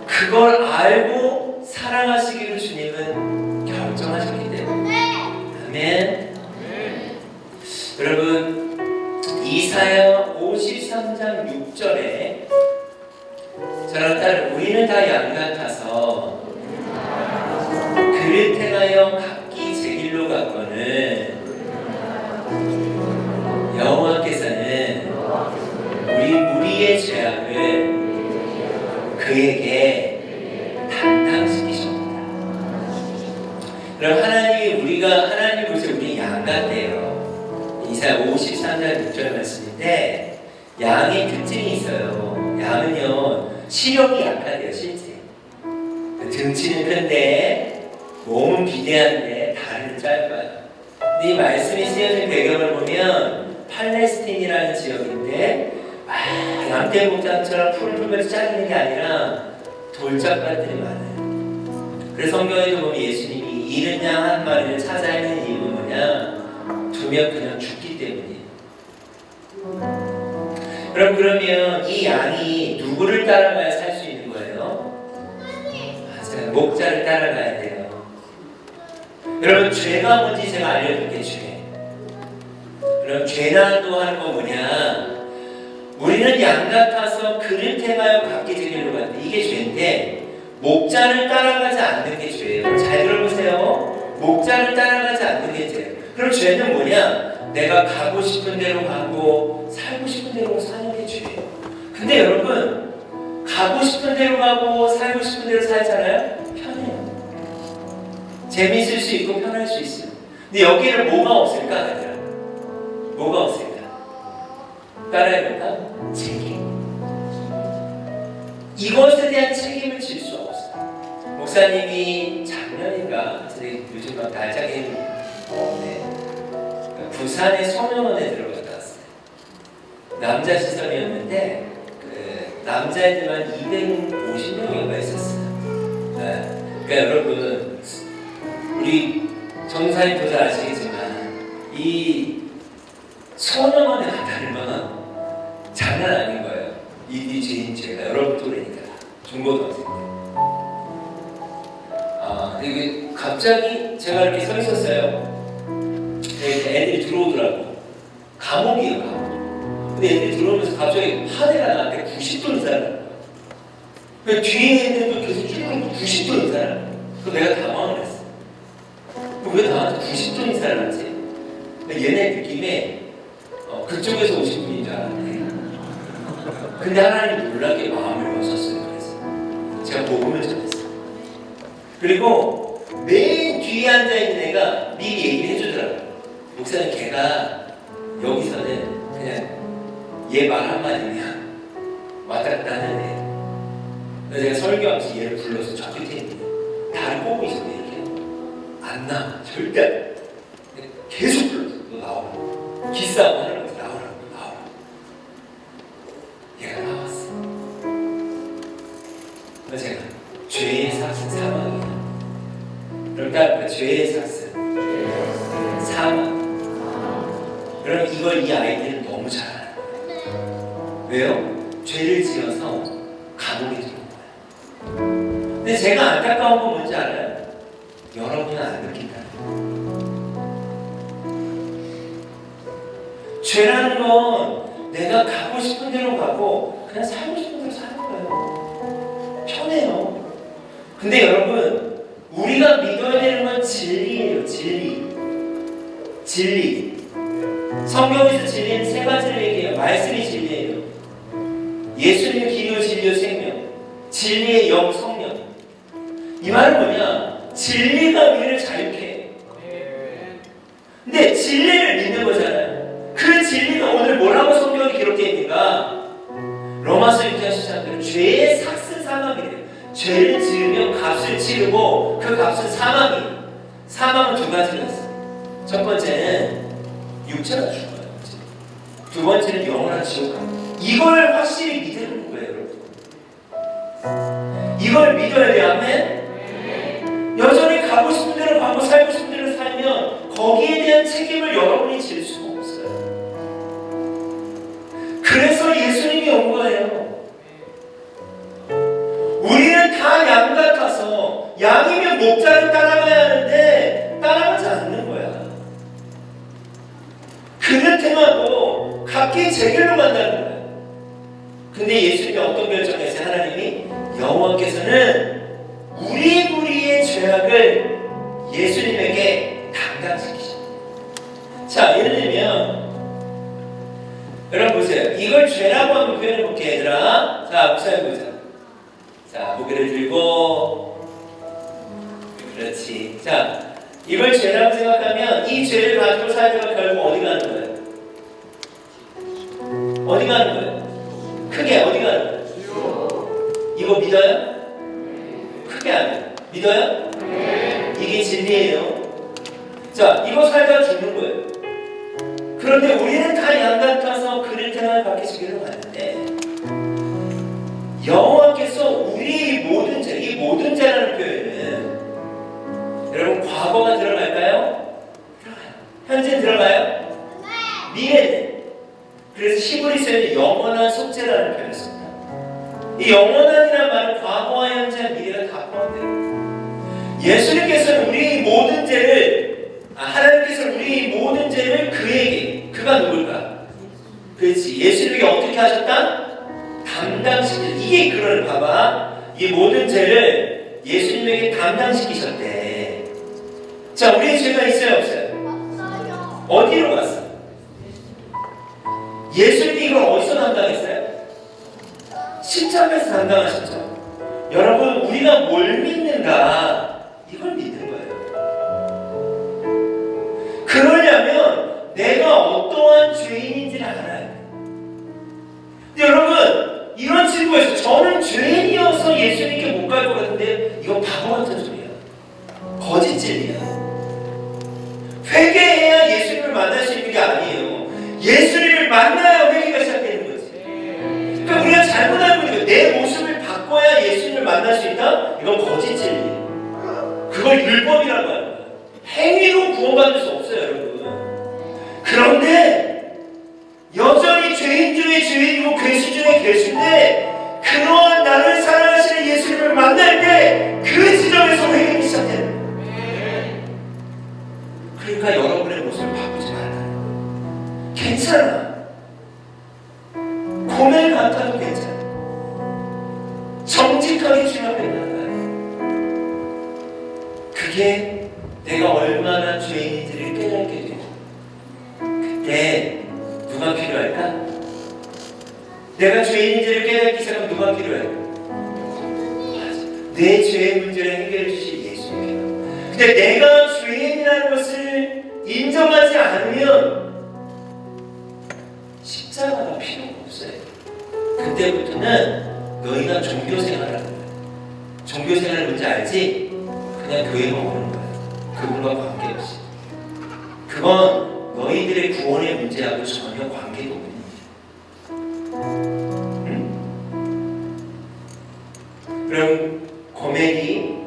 그걸 알고 사랑하시기를 주님은 결정하셨기 때문에. 아멘. 여러분 이사야 53장 6절에 저랑 딸은 우리는 다 양 같아서 그릇 행하여 각기 제 길로 갔거늘 여호와께서는 우리 무리의 죄악을 그에게 담당시키십니다. 그럼 하나님이 보세요. 우리 양 같대요. 이사야 53장 6절 말씀인데 양의 특징이 있어요. 양은요 시력이 약하대요. 실제 등치는 큰데 몸은 비대한데 다리는 짧아요. 근데 이 말씀이 쓰여진 배경을 보면 팔레스틴이라는 지역인데 양떼목장처럼 풀을 풀면서 자르는 게 아니라 돌짝밭들이 많아요. 그래서 성경에도 보면 예수님이 잃은 양 한 마리를 찾아 헤매는 이유는 뭐냐? 두면 그냥 죽기 때문이에요. 그러면 이 양이 누구를 따라가야 살 수 있는 거예요? 맞아요. 목자를 따라가야 돼요. 여러분 죄가 뭔지 제가 알려줄게요. 죄. 그럼 죄난도 하는 거 뭐냐? 우리는 양 같아서 그릇 행하여 각기 제 길로 갔는데 이게 죄인데 목자를 따라가지 않는 게 죄예요. 잘 들어보세요. 목자를 따라가지 않는 게 죄예요. 그럼 죄는 뭐냐? 내가 가고 싶은 대로 가고 살고 싶은 대로 사는 게 죄예요. 근데 여러분 가고 싶은 대로 가고 살고 싶은 대로 살잖아요? 편해요. 재미있을 수 있고 편할 수 있어요. 근데 여기는 뭐가 없을까? 얘들아? 뭐가 없을까? 따라해볼까? 책임. 이것에 대한 책임을 질 수 없어요. 목사님이 작년인가 요즘 막 날짜기 부산의 소년원에 들어갔다 왔어요. 남자 시설이었는데 그 남자애들만 250명인가 있었어요. 그러니까 여러분 우리 정사님도 잘 아시겠지만 이 소년원에 갔다는 건 장난 아닌 거예요. 이 죄인 죄가 여러분 또래니까 중고등학생 때. 이게 갑자기 제가 이렇게 서 있었어요. 애들이 들어오더라고. 감옥이에요, 감옥. 근데 애들이 들어오면서 갑자기 하대가 나한테 90도 인사를. 뒤에 애들도 계속 쭉 90도 인사를. 그래서 내가 당황을 했어. 왜 나한테 90도 인사를 하지? 얘네 느낌에 그쪽에서 오신 분인 줄 알았네. 근데 하나님이 놀랍게 마음을 여셨어요. 그래서 제가 복음을 전했어요. 그리고 맨 뒤에 앉아있는 애가 미리 얘기를 해주더라고요. 목사님, 걔가 여기서는 그냥 얘 말 한마디면 왔다 갔다 하는 애. 그래서 제가 설교하면서 얘를 불러서 저 끝에 있는 다리 꼬고 있었는데 이렇게 안 나와. 절대 계속 불렀어. 너 나오라. 기싸움 하는 거지. 나오라. 얘가 나왔어. 그래서 제가 죄의 삭은 사망이야. 그러니까 죄의 삭은 사망. 그럼 이걸 이 아이들은 너무 잘 알아요. 왜요? 죄를 지어서 감옥에 들어온 거예요. 근데 제가 안타까운 건 뭔지 알아요? 여러분은 안 느낀다는 거예요. 죄라는 건 내가 가고 싶은 대로 가고 그냥 살고 싶은 대로 사는 거예요. 편해요. 근데 여러분, 우리가 믿어야 되는 건 진리예요. 진리. 성경에서 진리는 세 가지를 얘기해요. 말씀이 진리예요. 예수님은 길이요 진리요 생명. 진리의 영 성령. 이 말은 뭐냐? 진리가 우리를 자유케 해요. 근데 진리를 믿는 거잖아요. 그 진리가 오늘 뭐라고 성경에 기록되어 있는가? 로마서 6장 13절은 죄의 삭은 사망이래요. 죄를 지으면 값을 치르고 그 값은 사망이에요. 사망은 두 가지가 있어요. 첫 번째는 육체가 죽어요. 두 번째는 영원한 지옥 갑니다. 이걸 확실히 믿는 거예요, 여러분. 이걸 믿어야 돼요. 아멘? 여전히 가고 싶은 대로 가고 살고 싶은 대로 살면 거기에 대한 책임을 여러분이 질 수가 없어요. 그래서 예수님이 온 거예요. 우리는 다 양 같아서 양이면 목자를 따라가야 하는데 따라가지 않는 거야. 그는 행하고 각기 제 길로 간다는 거예요. 근데 예수님이 어떤 결정을 했어요? 하나님이 여호와께서는 우리의 죄악을 예수님에게 담당시키십니다. 자, 예를 들면 여러분 보세요. 이걸 죄라고 한번 표현해 볼게요, 얘들아. 자, 목사님 보자. 자, 무게를 들고, 그렇지. 자, 이걸 죄라고 생각하면 이 죄를 가지고 살다가 결국 어디 가는 거예요? 어디 가는 거예요? 크게 어디 가는 거예요? 이거 믿어요? 크게 안 해요. 믿어요? 이게 진리예요. 자, 이거 살다가 죽는 거예요. 그런데 우리는 다 양 같아서 그를 태어날 밖에 지기로 가는데 여호와께서 우리의 모든 죄, 이 모든 죄라는 표현은 여러분 과거가 들어갈까요? 들어가요. 현재 들어가요? 미래는. 그래서 히브리서에는 영원한 속죄라는 표현을 씁니다. 이 영원한이라는 말은 과거와 현재, 미래가 다 포함돼요. 예수님께서는 우리의 모든 죄를, 하나님께서는 우리의 모든 죄를 그에게, 그가 누굴까? 그렇지. 예수님에게 어떻게 하셨다? 담당시키셨다. 이게 그걸 봐봐. 이 모든 죄를 예수님에게 담당시키셨대. 자, 우리의 죄가 있어요, 없어요? 어디로 갔어? 예수님이 이걸 어디서 담당했어요? 십자가에서 담당하셨죠. 여러분, 우리가 뭘 믿는가? 이걸 믿는 거예요. 그러려면 내가 어떠한 죄인인지를 알아야 돼요. 근데 여러분, 이런 친구에서 저는 죄인이어서 예수님께 못 갈 것 같은데 이건 바보 같은 소리야. 거짓 진리야. 회개해야 예수님을 만날 수 있는 게 아니에요. 예수님을 만나야 회개가 시작되는 거지. 그러니까 우리가 잘못 알고 있는 거예요. 내 모습을 바꿔야 예수님을 만날 수 있다? 이건 거짓 진리예요. 그걸 율법이라고 하는 거예요. 행위로 구원받을 수 없어요, 여러분. 그런데 여전히 죄인 중에 죄인이고 괴수 중에 괴수인데 그러한 나를 사랑하시는 예수님을 만날 때 그 지점에서 회개가 시작되는 거예요. 그러니까 여러분의 모습을 바꾸지 말라. 괜찮아. 고뇌 같아도 괜찮아. 정직하게 주님을 만나요. 그게 내가 얼마나 죄인인지를 깨닫게 되고 그때 누가 필요할까? 내가 죄인인지를 깨닫기 시작하면 누가 필요해? 내 죄의 문제를 해결해 주실 예수님이에요. 근데 내가 죄인이라는 것을 인정하지 않으면 십자가가 필요가 없어요. 그때부터는 너희가 종교생활을 하는 거예요. 종교생활 뭔지 알지? 그냥 교회만 오는 거예요. 그분과 관계없이. 그건 너희들의 구원의 문제하고 전혀 관계도 없는 일이에요. 응? 그럼 고멜이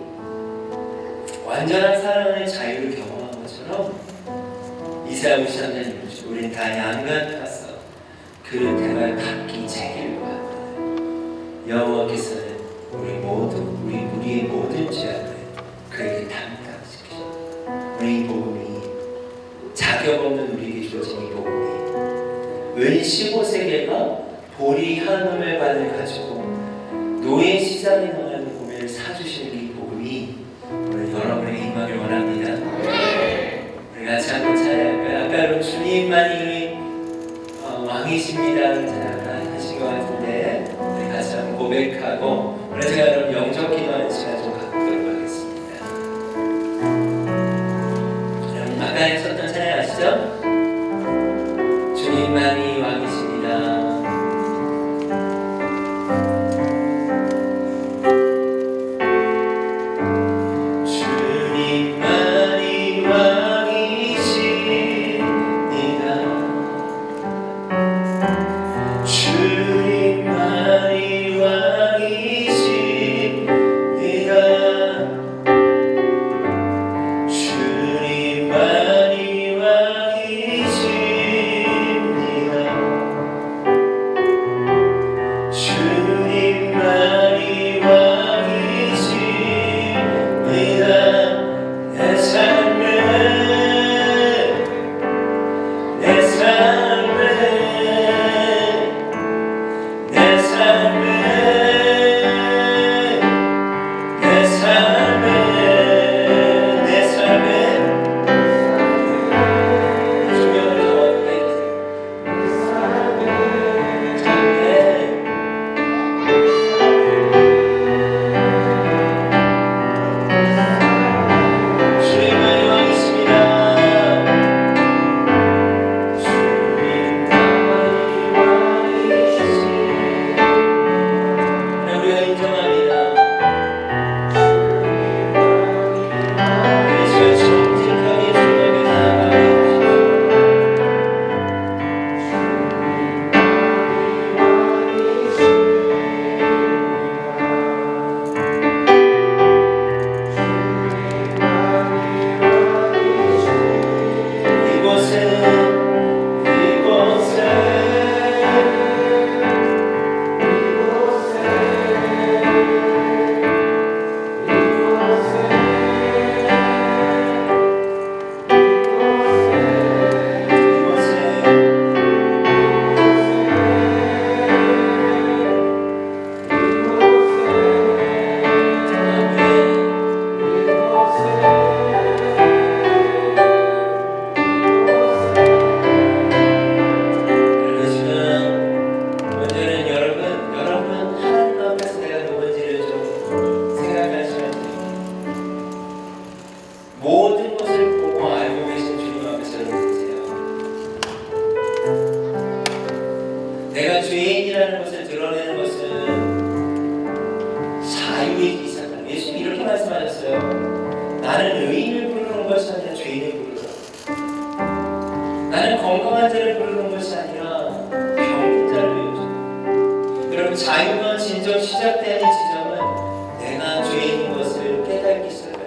완전한 사랑의 자유를 경험한 것처럼 이사야 53장 우리는 다 양간 탔어. 그릇 대발 각기 제길 보았거든. 여호와께서는 우리의 모든 죄악을 그에게 담당시키셨다. 우리 이 복음이 자격 없는 우리에게 주어진 이 복음이 은 15세계가 보리 한 우멜반을 가지고 노예 시장에 나가는 고멜을 사주시는 이 복음이 오늘 여러분에게 임하길 원합니다. 우리 같이 한번 찬양할까요? 아까 여러분 주님만이 왕이십니다 하신 것 같은데 우리 같이 한번 고백하고 오늘 제가 여러분 영적 기도하는 시간 좀 갖도록 하겠습니다. 여러분 아까 했었던 찬양 아시죠? 주님만이 왕이십니다. 내가 죄인이라는 것을 드러내는 것은 자유이기 시작합니다. 예수님이 이렇게 말씀하셨어요. 나는 의인을 부르는 것이 아니라 죄인을 부르라. 나는 건강한 자를 부르는 것이 아니라 병든 자를 부르라. 여러분, 자유가 진정 시작되는 지점은 내가 죄인인 것을 깨닫기 시작합니다.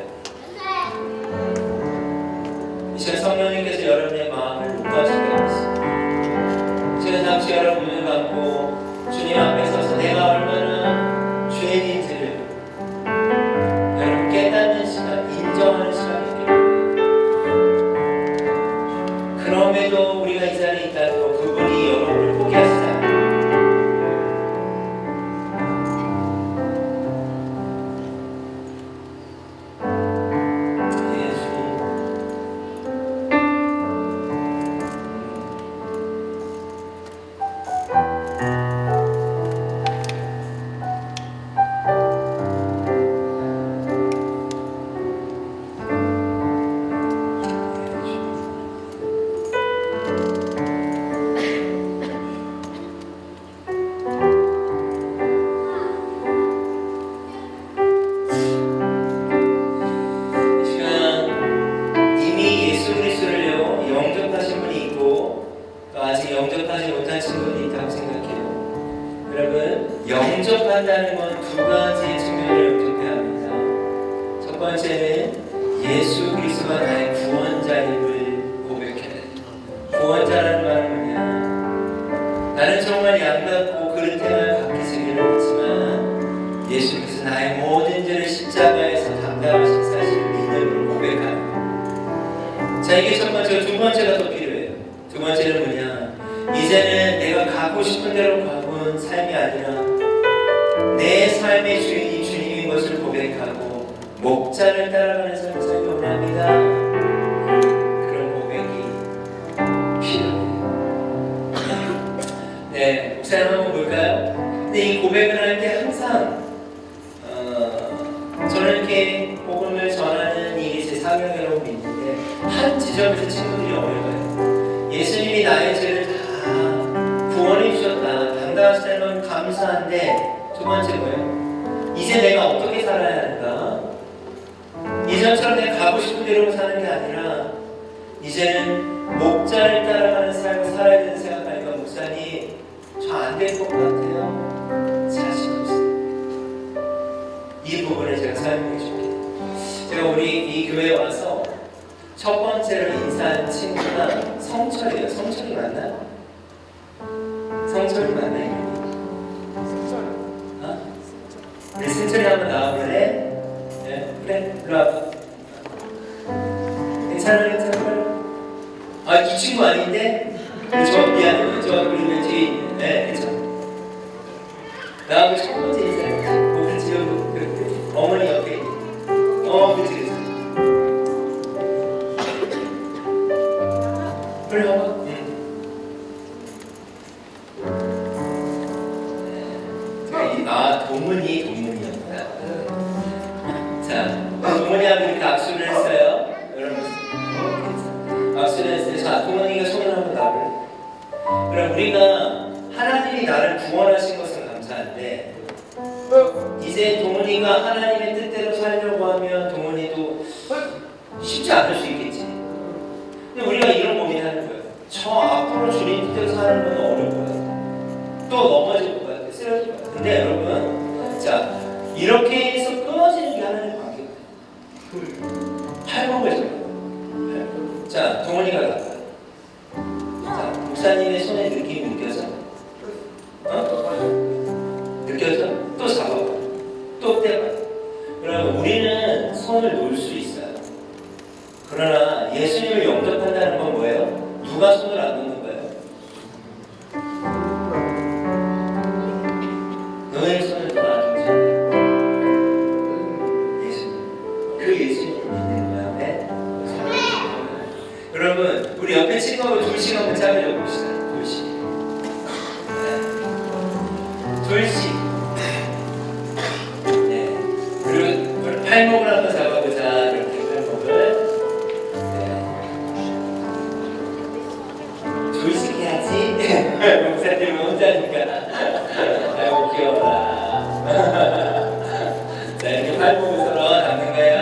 이 시간 성령님께서 여러분의 마음을 녹아지게 하셨습니다. 제가 잠시 여러분을 갖고 주님 앞에 서서 내가 얼마나 죄인인지를 여러분 깨닫는 시간, 인정하는 시간이 필요해요. 그럼에도 우리가 이 자리에 있다는 것, 그분이 여러분을 포기하시지 않아요. 영접하지 못한 친구들이 있다고 생각해요. 여러분, 영접한다는 건 두 가지 측면을 영접해야 합니다. 첫 번째는 예수 그리스도가 나의 구원자임을 고백해야 돼요. 구원자라는 말은 뭐냐? 나는 정말 양같고 그릇 행할 바뀌시기를 했지만 예수께서 나의 모든 죄를 십자가에서 담당하신 사실을 믿음으로 고백하는 거예요. 자, 이게 첫 번째고, 두 번째가 더 필요해요. 두 번째는 뭐냐? 이제는 내가 가고 싶은 대로 가본 삶이 아니라 내 삶의 주인이 주님인 것을 고백하고 목자를 따라가는 삶을 살기 원합니다. 그런 고백이 필요해요. 네, 목사님 한번 볼까요? 근데 이 고백을 할 때 항상 저는 이렇게 복음을 전하는 일이 제 사명이라고 믿는데 한 지점에서 친구들이 어려워요. 예수님이 나의 죄를 다 구원해 주셨다, 담당하시다는 건 감사한데 두 번째 뭐예요? 이제 내가 어떻게 살아야 하는가? 이전처럼 내가 가고 싶은 대로 사는 게 아니라 이제는 목자를 따라가는 삶을 살아야 되는 생각하니까 목사님 저 안 될 것 같아요. 자신 없어요. 이 부분을 제가 설명해 줄게요. 제가 우리 이 교회에 와서 첫 번째로 인사한 친구가 성철이에요. 성철이 맞나요? 성철이 맞나요? 우리 승철이 한번 나와볼래? 네? 그래? 일로 와봐. 괜찮아, 괜찮아. 아, 이 친구 아닌데? 저 미안해요. 저 우리 뒤에 있는. 네, 괜찮아. 나하고 첫 번째 인사해. 목을 지어도 그렇게. 어머니 옆에 있는. 그치, 그치. 그래, 와봐. 도문이었다. 자, 도문이하고 이렇게 악수를 했어요. 여러분, 악수를 했어요. 자, 도문이가 손을 한번 놔볼래? 그럼 우리가 하나님이 나를 구원하신 것은 감사한데 이제 도문이가 하나님의 뜻대로 살려고 하면 도문이도 쉽지 않을 수 있겠지. 근데 우리가 이런 고민하는 거예요. 저 앞으로 주님 뜻대로 사는 건 어려울 거예요. 또 넘어질 것 같아요. 쓰러질 것 같아요. 근데 여러분, 자, 이렇게 해서 끊어지는 게 하나님의 관계예요. 팔목을 잡아요. 자, 동원이가 나가. 자, 목사님의 손에 느낌이 느껴져? 느껴져? 또 잡아봐. 또 떼봐. 그러면 우리는 손을 놓을 수 있어요. 그러나 예수님을 영접한다는 건 뭐예요? 누가 손을 안 놓는 거예요? 너의 손을 또 안 놓잖아요. 예수님. 그 예수님을 믿는 마음에 여러분, 우리 옆에 친구하고 둘씩 한번 짜으려 봅시다. 둘씩. 네. 둘씩. 네. 그리고 팔목을 한번 잡아보자. 이렇게 팔목을. 둘씩 해야지. 목사님은 혼자니까. 아이고 귀여워라. 자, 이렇게 팔목을 서로 잡는 거예요.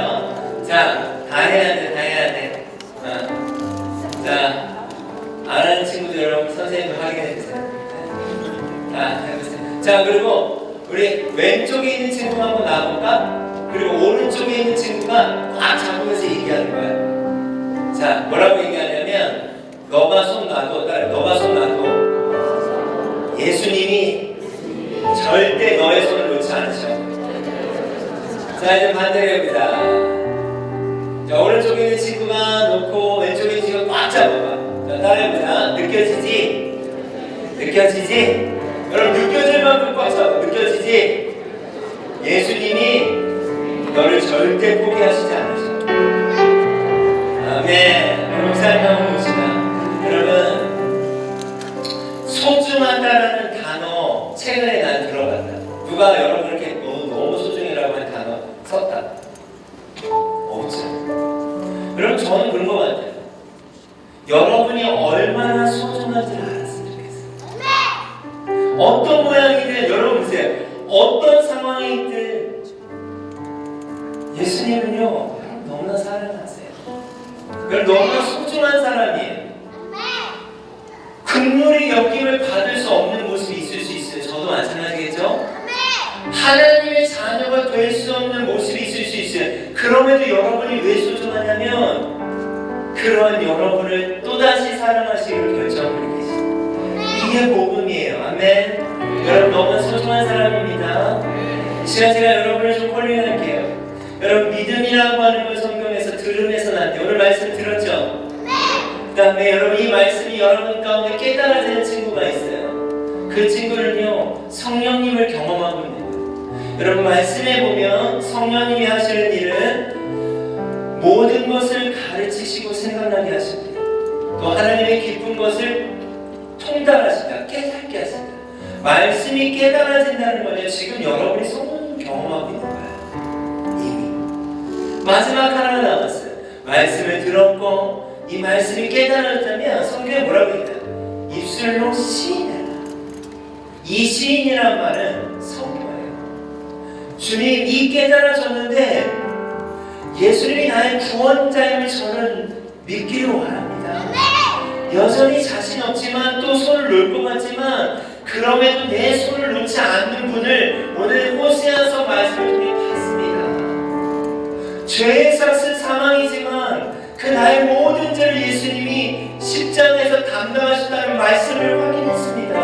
자, 다 해야 돼, 다 해야 돼. 자, 안 하는 친구들 여러분 선생님도 확인해주세요. 자, 해보세요. 자, 그리고 우리 왼쪽에 있는 친구가 한번 나와볼까? 그리고 오른쪽에 있는 친구가 꽉 잡으면서 얘기하는 거야. 자, 뭐라고 얘기하냐면 너가 손 놔도, 너가 손 놔도 예수님이 절대 너의 손을 놓지 않으셔. 자, 이제 반대로 해봅니다. 자, 오른쪽에 있는 친구가 놓고 왼쪽에 있는 친구가 꽉 잡아봐. 자, 따라해보자. 느껴지지? 느껴지지? 여러분, 느껴질 만큼 꽉 잡아. 느껴지지? 예수님이 너를 절대 포기하시지 않으셔. 아멘. 목사님 한번 봅시다. 여러분, 소중하다라는 단어 최근에 난 들어봤다. 누가 여러분에게 너무 소중이라고 하는 단어 썼다. 없죠. 여러분, 저는 그런 것 같아요. 여러분이 얼마나 소중한지를 알았으면 좋겠어요. 어떤 모양이든 여러분 보세요. 어떤 상황이든 예수님은요 너무나 사랑하세요. 너무나 소중한 사람이에요. 긍휼이 여김을 받을 수 없는 모습이 있을 수 있어요. 저도 마찬가지겠죠? 하나님의 자녀가 될 수 없는 모습이 있을 수 있어요. 그럼에도 여러분이 왜 소중하냐면 그런 여러분을 또다시 사랑하시기로 결정하고 계십니다. 이게 복음이에요. 아멘. 여러분 너무 소중한 사람입니다. 이 시간 제가 여러분을 좀 콜링할게요. 여러분 믿음이라고 하는 걸 성경에서 들음에서 난데 오늘 말씀 들었죠? 그 다음에 여러분 이 말씀이 여러분 가운데 깨달아지는 친구가 있어요. 그 친구는요 성령님을 경험하고 있는 거예요. 여러분 말씀에 보면 성령님이 하시는 일은 모든 것을 가르치시고 생각나게 하십니다. 또 하나님의 깊은 것을 통달하신다, 깨닫게 하신다. 말씀이 깨달아진다는 거죠. 지금 여러분이 성령님 경험하고 있는 거예요. 이미 마지막 하나가 남았어요. 말씀을 들었고 이 말씀이 깨달아졌다면 성경에 뭐라고 했나요? 입술로 시인해라. 이 시인이란 말은 성경이에요. 주님 이 깨달아졌는데 예수님이 나의 구원자임을 저는 믿기를 원합니다. 여전히 자신 없지만 또 손을 놓을 것 같지만 그럼에도 내 손을 놓지 않는 분을 오늘 호세아서 말씀을 통해 봤습니다. 죄의 삭은 사망이지만 그 나의 모든 죄를 예수님이 십자가에서 담당하셨다는 말씀을 확인했습니다.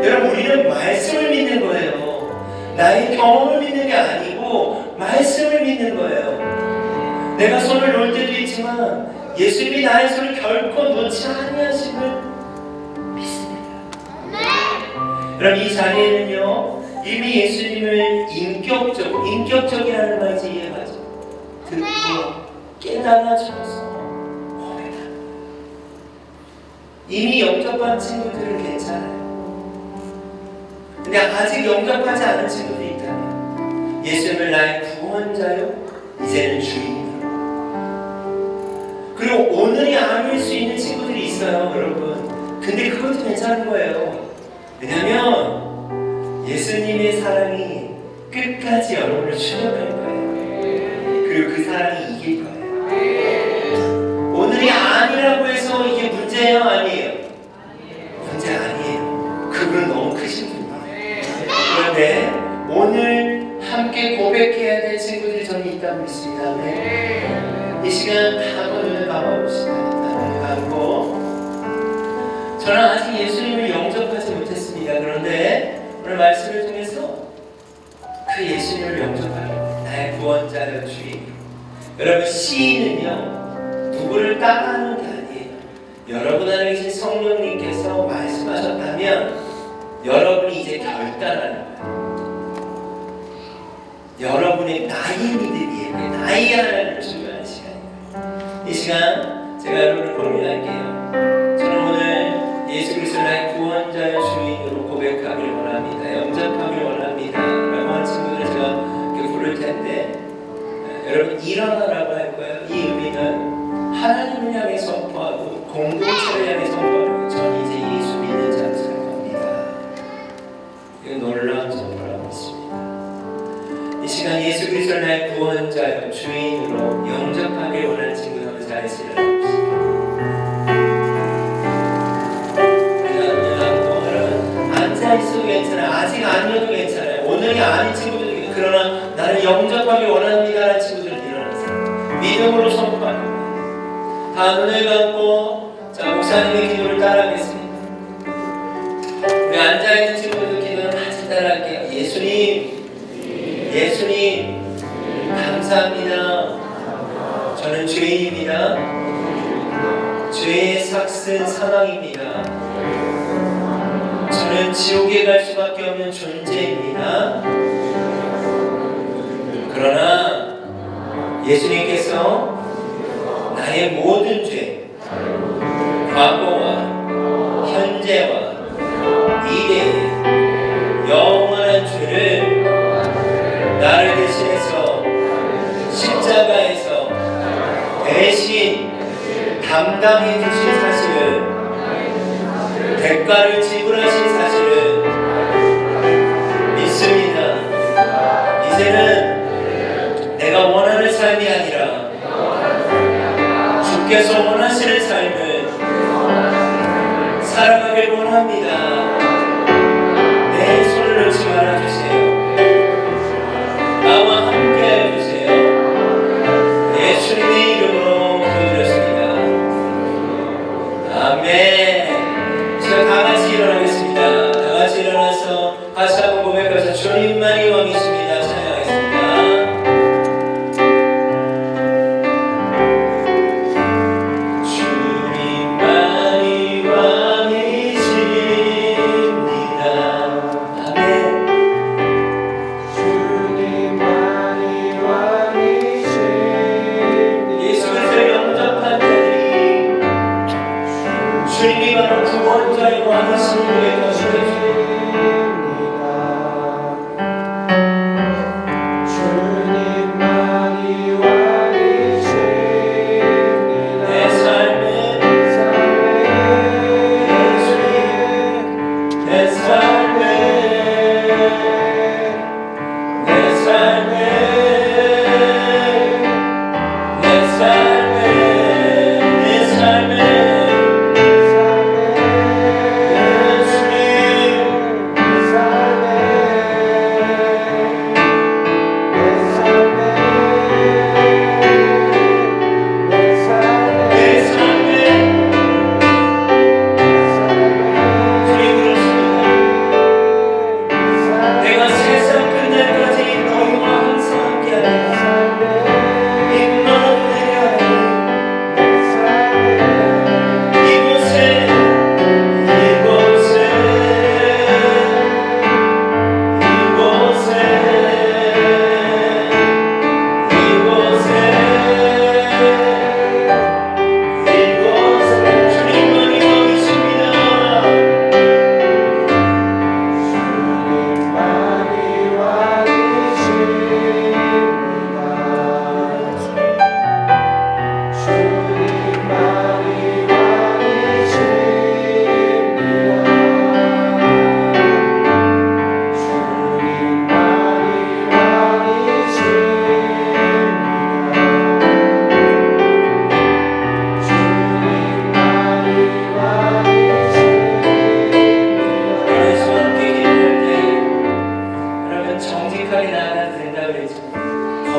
여러분 우리는 말씀을 믿는 거예요. 나의 경험을 믿는 게 아니고 말씀을 믿는 거예요. 내가 손을 놓을 때도 있지만 예수님이 나의 손을 결코 놓지 아니하심을 믿습니다. 여러분 이 자리에는요 이미 예수님을 인격적이라는 말이 이해가죠. 듣고 깨달아져서 고백합니다. 이미 영접한 친구들은 괜찮아요. 근데 아직 영접하지 않은 친구들이 있다면 예수님을 나의 구원자요 이제는 주인으로 그리고 오늘이 아닐 수 있는 친구들이 있어요 여러분. 근데 그것도 괜찮은 거예요. 왜냐면 예수님의 사랑이 끝까지 여러분을 추격할 거예요. 그리고 그 사랑이 이길 거예요. 오늘이 아니라고 해서 이게 문제예요? 아니에요? 문제 아니에요. 그분은 너무 크신 분이에요. 그런데 오늘 함께 고백해야 될 친구들이 저는 있다고 믿습니다. 네. 이 시간 한번 눈을 감아봅시다. 눈을 감고 저는 아직 예수님을 영접하지 못했습니다. 그런데 오늘 말씀을 통해서 그 예수님을 영접하는 나의 구원자여 주인. 여러분 시인은요 누구를 따라하는 게 아니에요. 여러분 안에 계신 성령님께서 말씀하셨다면 여러분이 이제 결단하는 거예요. 여러분의 나의 믿음이에요. 나의 하나님을 중요한 시간이에요. 이 시간 제가 여러분을 고민할게요. 저는 오늘 예수 그리스도 나의 구원자의 주인으로 고백하길 원합니다. 영접하길 원합니다. 라고 하는 친구들을 제가 이렇게 부를 텐데 여러분 일어나라고 할 거예요. 이 의미는 하나님을 향해 선포하고 공동체를 향해 선포하고 저는 이제 예수 믿는 자로 살 겁니다. 이건 놀라운 선포라고 있습니다. 이 시간 예수 그리스도 나의 구원자요 주인으로 영접하길 원하는 친구들 한번 자리에서 일어나봅시다. 앉아있어도 괜찮아요. 아직 아니어도 괜찮아요. 오늘이 아닌 친구들 그러나 나를 영접하길 원합니다 라는 친구들은 일어나세요. 믿음으로 선포하는 거예요. 다 눈을 감고 자 목사님의 기도를 따라하겠습니다. 우리 앉아있는 친구들 기도는 같이 따라할게요. 예수님 감사합니다. 저는 죄인입니다. 죄의 삭은 사망입니다. 저는 지옥에 갈 수밖에 없는 존재입니다. 그러나 예수님께서 나의 모든 죄, 과거와 현재와 미래의 영원한 죄를 나를 대신해서 십자가에서 대신 담당해 주신 사실을 대가를 지불하신 사실을 믿습니다. 이제는 내가 원하는 삶이 아니라 주께서 원하시는 삶을 살아가길 원합니다. 내 손을 놓지 말아주세요. 나와 함께 해주세요. 예수님의 이름으로 기도드렸습니다. 아멘. 제가 다 같이 일어나겠습니다. 다 같이 일어나서 같이 한번 고백하면서 주님만이 왕이십니다. 찬양하겠습니다. 주님이 바로 구원자의 왕이신 분의 것을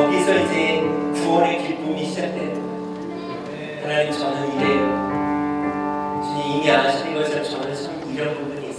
거기서 이제 구원의 기쁨이 시작돼요. 하나님, 저는 이래요. 주님 이미 아시는 것처럼 저는 참 이런 부분이에요.